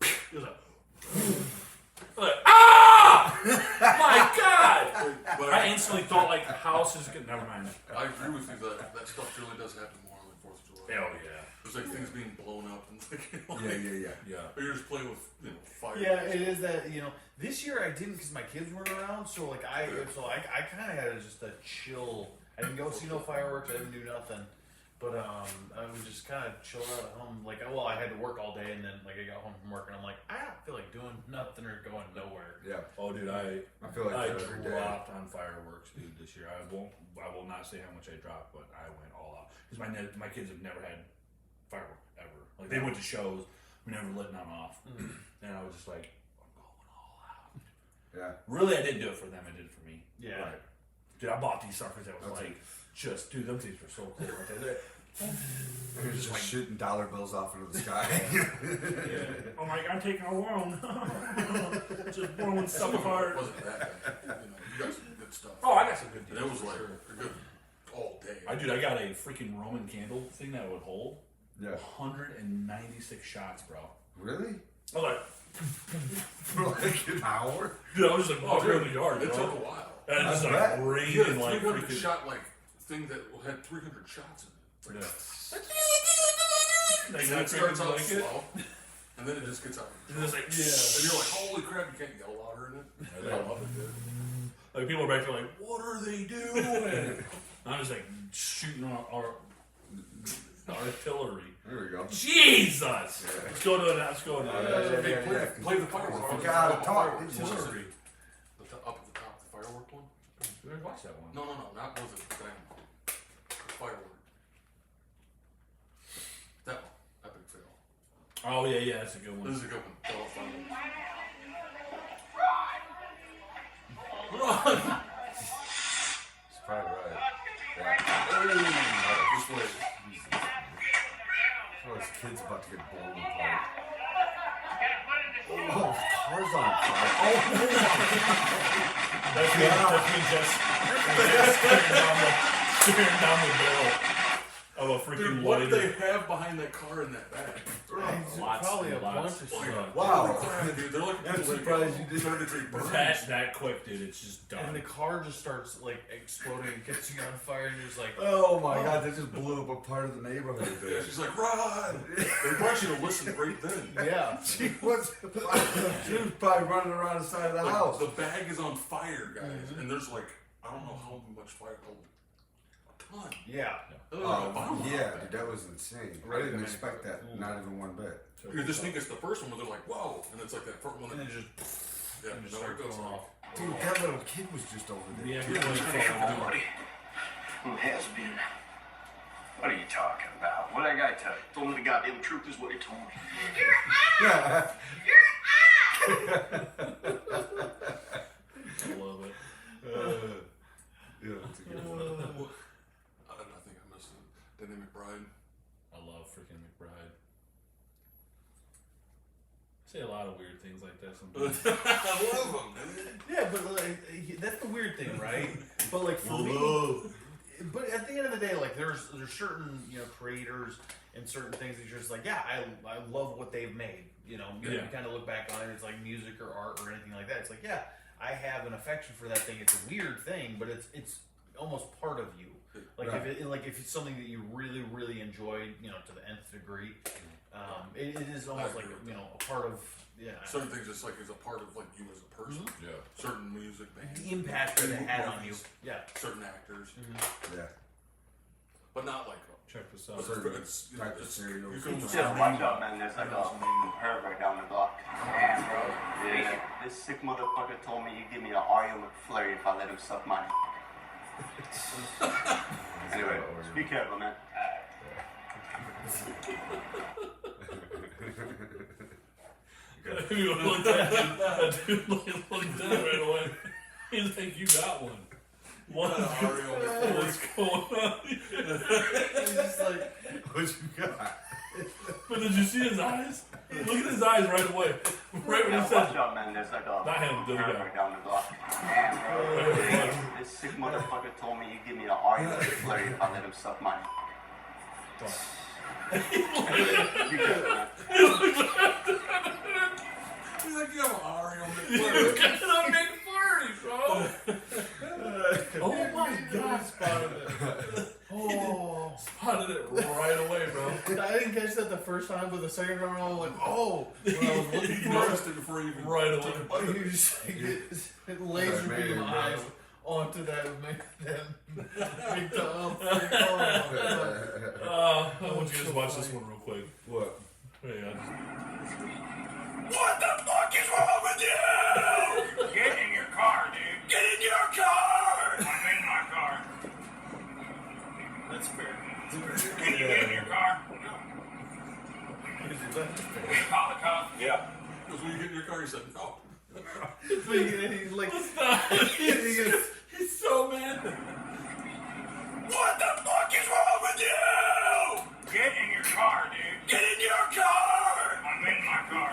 it was like, ah! My God! But I instantly thought like the house is getting. Never mind. I agree with you that stuff really does happen more on the 4th of July. Hell yeah. There's like things being blown up and like, you know, yeah. Or you're just playing with fire. Yeah, it is that this year I didn't because my kids weren't around, so like I kind of had just a chill. I didn't go see no fireworks. I didn't do nothing. But I was just kind of chilled out at home. Like, I had to work all day, and then like I got home from work, and I'm like, I don't feel like doing nothing or going nowhere. Yeah. Oh, dude, I feel like I that every day. dropped on fireworks, dude, this year. I will not say how much I dropped, but I went all out because my kids have never had fireworks ever. Like they went to shows, we never lit none off, and I was just like, I'm going all out. Yeah. Really, I didn't do it for them. I did it for me. Yeah. Right. Dude, I bought these suckers that was like, just dude, them things were so cool. Right? You're just like shooting dollar bills off into the sky. Yeah. Oh my God, I'm taking a loan. Just blowing stuff apart. It wasn't that bad. You know, you got some good stuff. Oh, I got some good deals. And it was for like sure. a good all day. I got a freaking Roman candle thing that would hold 196 shots, bro. Really? I was like, for like an hour? Dude, I was just like, Oh, walking dude, in the yard. it bro. took a while. And it's just I like bet. You raining had a like 300 freaking. shot like thing that had 300 shots in it. Yeah. And Like, it starts out like it. slow, and then it just gets out. And it's like, And you're like, holy crap, you can't yell louder in it. I love it, dude. Like people are back there like, what are they doing? I'm just like shooting our artillery. There we go. Jesus! Let's go to it. Let's go to it. Hey, play the firework. I forgot how to talk, didn't you? Artillery. Up at the top, the firework one. We already watched that one. No, not was it the thing. The firework. That one. Epic fail. Oh yeah, that's a good one. This is a good one. Tell us on it. Run! It's probably right. This way. Oh, this kid's about to get blown apart. Oh, his car's on fire. That's me just staring down the barrel of a freaking Dude, what do lighter. they have behind that car in that bag? Probably a bunch of Like, stuff. Wow. holy crap, dude. They're like I'm surprised you did. third-degree burns. That quick, dude. It's just done. And the car just starts like exploding and catching on fire, and you're just like, Oh my God, that just blew up a part of the neighborhood. Yeah, Dude. she's like, run! They probably should have listened right then. yeah. She was probably running around the side of the Like, house. the bag is on fire, guys, and there's like, I don't know how much fire. A ton. Yeah. Yeah, dude, that was insane. I didn't expect that, not even one bit. You just think it's the first one where they're like, whoa, and it's like that first one. And then just Yeah, just no, start it goes going off. Dude, that little kid was just over there. Yeah, Dude, Nobody who has been. What are you talking about? What did that guy tell you? Told me the goddamn truth is what he told me. yeah. I love it. Yeah, that's a good one. I think I missed it. Danny McBride. I love freaking McBride. I say a lot of weird things like that sometimes. I love him, man. yeah, but like, that's the weird thing, right? But like for me, but at the end of the day, like there's certain creators and certain things that you're just like, yeah, I love what they've made. You kind of look back on it, it's like music or art or anything like that. It's like, yeah, I have an affection for that thing. It's a weird thing, but it's almost part of you. Like if it's something that you really really enjoy, to the nth degree, it is almost like a part of Certain things just like is a part of like you as a person. Yeah. Certain music bands. the impact that it had on you. Yeah. Certain actors. Yeah. But not like Check this out. it's Type of cereal. you can Just watch out, man. There's like a herb right down the block. Damn, bro. Yeah. This sick motherfucker told me he'd give me an Oreo McFlurry if I let him suck mine. Anyway, be careful, man. You looked at that dude looked down right away. He's like, you got one. What's going on? He's just like, what you got? But did you see his eyes? Look at his eyes right away. Right when he Watch said, out, man. There's like a not him, the other herb guy. right down the block. This sick motherfucker told me he'd give me an Oreo McFlurry if I let him suck mine. Be careful, man. He's like, you have an Oreo Look McFlurry. at that McFlurry, bro. Oh my God, spotted it. Oh, spotted it right away, bro. I didn't catch that the first time, but the second time I was like, oh. When I was looking You for noticed it before you even Right away. took a bite. it, you just like, it laser beam eyes onto that big top. I want you guys to watch this one real quick. What? Hang on. What the fuck is your car? He said, no. He's like, he's so mad. What the fuck is wrong with you? Get in your car, dude. Get in your car. I'm in my car.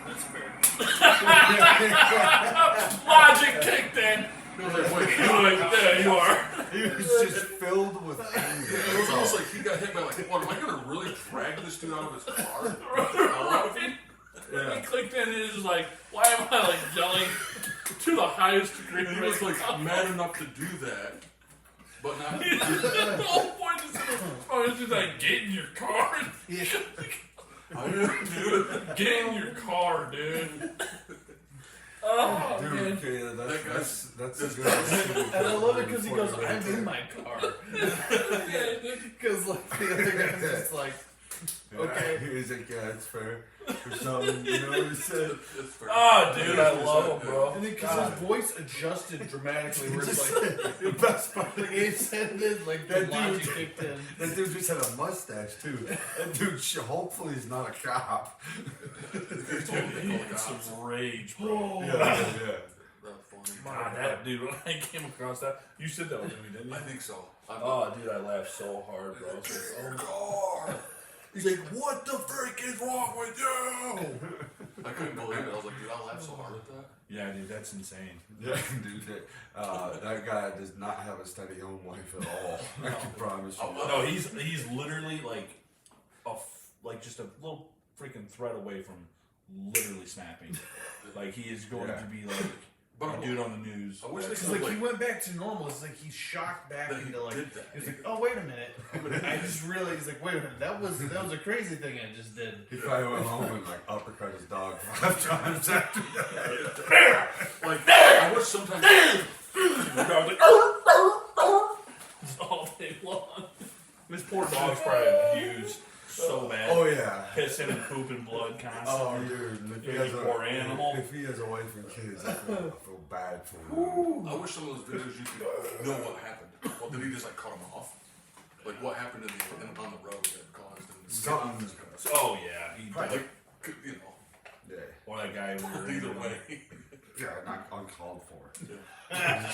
That's fair. Logic kicked in. He was like, wait, there you are. He was just filled with anger. It was almost like he got hit by like, what, am I going to really drag this dude out of his car? He clicked in and he was just like, why am I like yelling to the highest degree? And he was like mad enough to do that, but not. The whole point is just like, get in your car. Get in your car, dude. Oh, dude, man. okay, that's a good and I love it because he goes, I'm in my car. Because like the other guy's just like, okay. He's like, yeah, it's fair. Or something, you know what he said? Oh, dude, I love him, bro. And then because his voice adjusted dramatically, where it's like, the best part. Like he said it, like the logic kicked in. That dude just had a mustache too. That dude, hopefully he's not a cop. He had some rage, bro. Yeah. God, that dude, when I came across that, you said that with me, didn't you? I think so. Oh, dude, I laughed so hard, bro. I was like, oh, God. He's like, what the freak is wrong with you? I couldn't believe it. I was like, dude, I laughed so hard at that. Yeah, dude, that's insane. Yeah, dude, that guy does not have a steady home life at all. I can promise you. No, he's literally like just a little freaking thread away from literally snapping. Like he is going to be like a dude on the news. I wish Because like he went back to normal. It's like he's shocked back into like he's like, oh wait a minute. I just realized he's like, wait a minute, that was a crazy thing I just did. He probably went home and like uppercut his dog 5 times after that. Like I wish sometimes. I was like, just all day long. This poor dog's probably abused so bad. Oh yeah, pissing and pooping blood constantly. Oh dude, if he You're has a a poor animal. If he has a wife and kids, I feel bad for him. I wish some of those videos you could know what happened. Well, did he just like cut him off? Like what happened on the road that caused him to Something. Oh yeah, he Probably. like, you know. Yeah. Or that guy. Either way. Yeah, not uncalled for. Yeah.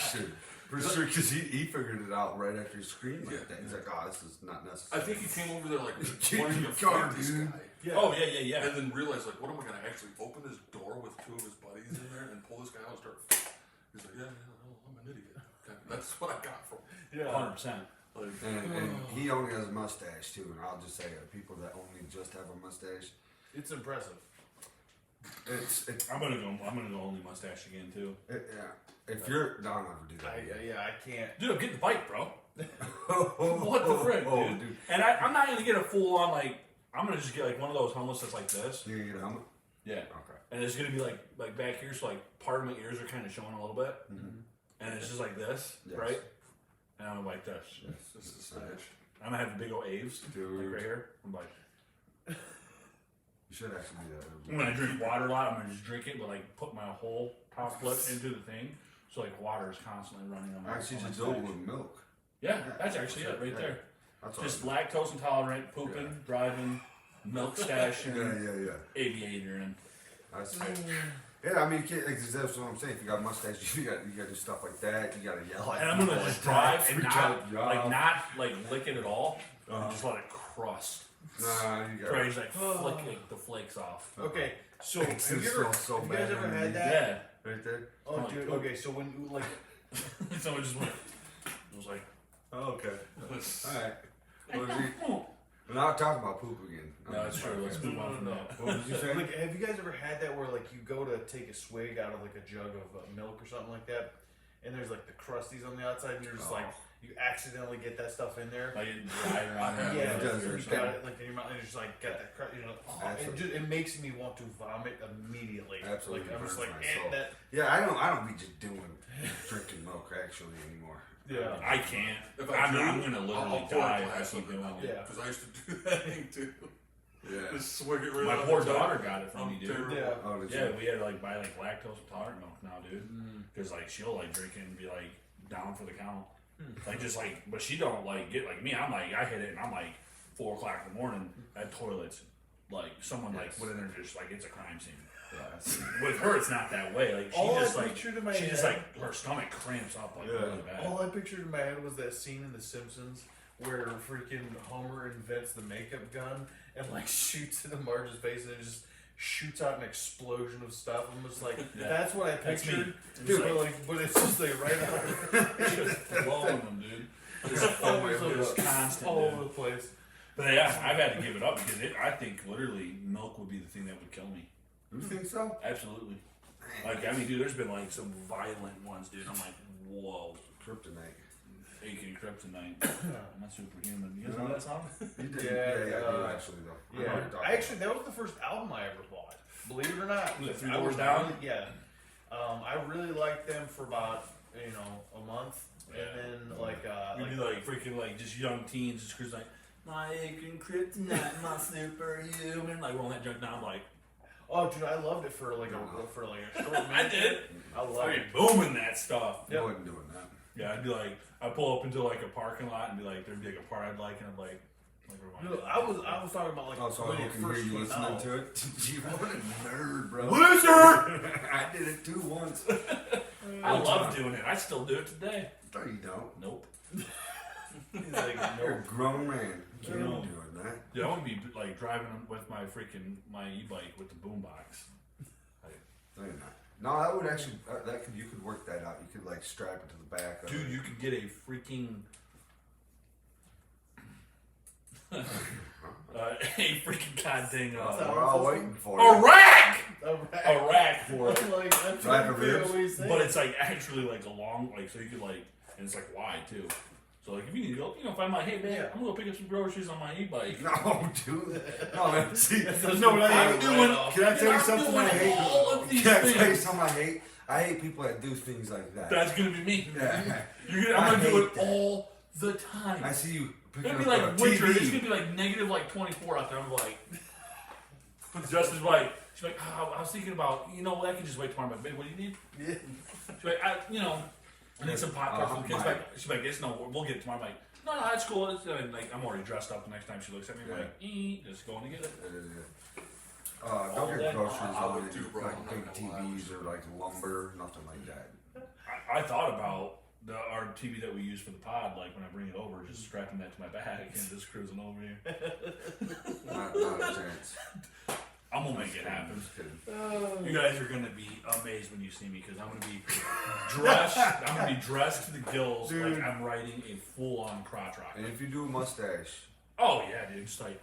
For sure, because he figured it out right after he screamed like that. He's like, oh, this is not necessary. I think he came over there like Get wanting your to car, fight this dude. guy. Yeah. Oh yeah. And then realized like, what am I gonna actually open his door with 2 of his buddies in there and pull this guy out and start? He's like, yeah, I'm an idiot. That's what I got from him. Yeah, 100%. Like, and he only has a mustache too, and I'll just say it, people that only just have a mustache, It's impressive. it's I'm gonna go only mustache again too. yeah. If you're, no, I'll never do that. I can't. Dude, I'm getting the bite, bro. What the frick, dude? And I'm not gonna get a full on like. I'm gonna just get like one of those helmets that's like this. You gonna get a helmet? Yeah. Okay. And it's gonna be like back here, so like part of my ears are kind of showing a little bit, and it's just like this, Yes. right? And I'm like this. Yes. this is smash. I'm gonna have the big old Aves, Dude. like right here. I'm like, You should actually do that. when I drink water a lot, I'm gonna just drink it, but like put my whole top lip into the thing, so like water is constantly running on my. Actually, on my just do it stomach. with milk. Yeah, that's actually it right there. That's Just all. lactose intolerant, pooping, driving, milk stashing, Yeah. aviator, and That's yeah, I mean, you can't, that's what I'm saying. If you got a mustache, you got to do stuff like that. You got to yell at and I'm people gonna like just drive that. and not lick it at all, and just let it crust. Nah, you got Praise like flicking the flakes off. Okay, so It have just you ever, feels so have you guys bad ever when had you- that? Yeah. right there. Oh, Like dude. poop. Okay, so when you like, Someone just went. It was like, Oh, okay. All right. We're not talking about poop again. no, that's true. Let's move on from that. What did you say? like, have you guys ever had that where like you go to take a swig out of like a jug of milk or something like that, and there's like the crusties on the outside, and you're just like you accidentally get that stuff in there. Like it dry around Yeah, it does. you got it like in your mouth, and you're just like got that crust. You know, it makes me want to vomit immediately. Absolutely. Like I'm just like burns my soul. that. Yeah, I don't be just drinking milk actually anymore. Yeah. I can't. If I do, I'm gonna literally I'll pour a die if I glass keep of it doing out. it. Yeah. Because I used to do that thing too. Yeah. Just swig it right My out poor of the daughter tub. got it from me, dude. terrible. Yeah. Oh, did Yeah, you? we had to like buy like lactose intolerant milk now, dude. Because like she'll like drink it and be like down for the count. Like just like, but she don't like get like me. I'm like I hit it and I'm like 4 o'clock in the morning at toilets like someone like went in there and just like it's a crime scene. Yeah. With her, it's not that way. Like she All just I like pictured in my she head- just like her stomach cramps up like really bad. All I pictured in my head was that scene in The Simpsons where freaking Homer invents the makeup gun and like shoots it in Marge's face and it just shoots out an explosion of stuff. I'm just like, that's what I That's me. pictured. It's But, like- but it's just like right out. It's just blowing them, dude. It's always constant, all dude. over the place. But yeah, I've had to give it up because I think literally milk would be the thing that would kill me. You think so? Absolutely. Like, I mean, dude, there's been like some violent ones, dude. I'm like, whoa. Kryptonite. Aching kryptonite. I'm not superhuman. You guys know that song? You did. Yeah, Yeah, you actually though. Yeah, actually, that was the first album I ever bought. Believe it or not, Was it Three I Doors was Down? really- yeah, I really liked them for about a month, and then like We'd be like freaking like just young teens, just cause like my aching kryptonite, my superhuman. Like rolling that junk down, I'm like, oh, dude, I loved it for like a short minute. I did. I loved Fucking it. booming that stuff. I wasn't doing that. Yeah, I'd be like, I'd pull up into like a parking lot and be like, there'd be like a part I'd like, and I'm like No, I was talking about like Oh, so when I it can hear first you came listening out. to it. You what a nerd, bro. Loser! I did it too once. I love doing it. I still do it today. No, you don't. Nope. He's like, You're a nope. grown man. You No. ain't doing that. Yeah, I want to be like driving with my freaking my e-bike with the boombox. No, you're not. No, that would actually you could work that out. You could like strap it to the back of Dude, it. you could get a freaking a freaking goddamn We're all waiting for a it. rack! A rack. A rack for it. Like, that's Rack what of they ribs? always say. But it's like actually like a long, like, so you could like, and it's like wide too. So like if you need to go, if I'm like, hey man, I'm gonna go pick up some groceries on my e-bike. No, dude. No, man. See, That's no, what I'm I hate. doing. Can I tell you I'm something doing I hate? all of these Can I tell you things. something I hate? I hate people that do things like that. That's gonna be me. Yeah. I'm gonna do hate it that. all the time. I see you It's picking gonna be up like a winter. TV. It's gonna be like negative like 24 out there. I'm like, Justin's like, she's like, oh, I was thinking about, I can just wait tomorrow. I'm like, babe, what do you need? Yeah. She's like, I need some pop tarts for the kids. She's like, it's no, we'll get it tomorrow. I'm like, no, that's cool. And like, I'm already dressed up. The next time she looks at me, I'm like, just going to get it. Don't get groceries I on would any, too, bro. like I'm big not gonna lie. TVs or like lumber, nothing like that. I thought about our TV that we use for the pod, like when I bring it over, just strapping that to my back and just cruising over here. Not a chance. I'm gonna make it happen. Just kidding. You guys are gonna be amazed when you see me because I'm gonna be dressed. I'm gonna be dressed to the gills Dude. like I'm riding a full-on crotch rocket. And if you do a mustache, Oh yeah, dude, just like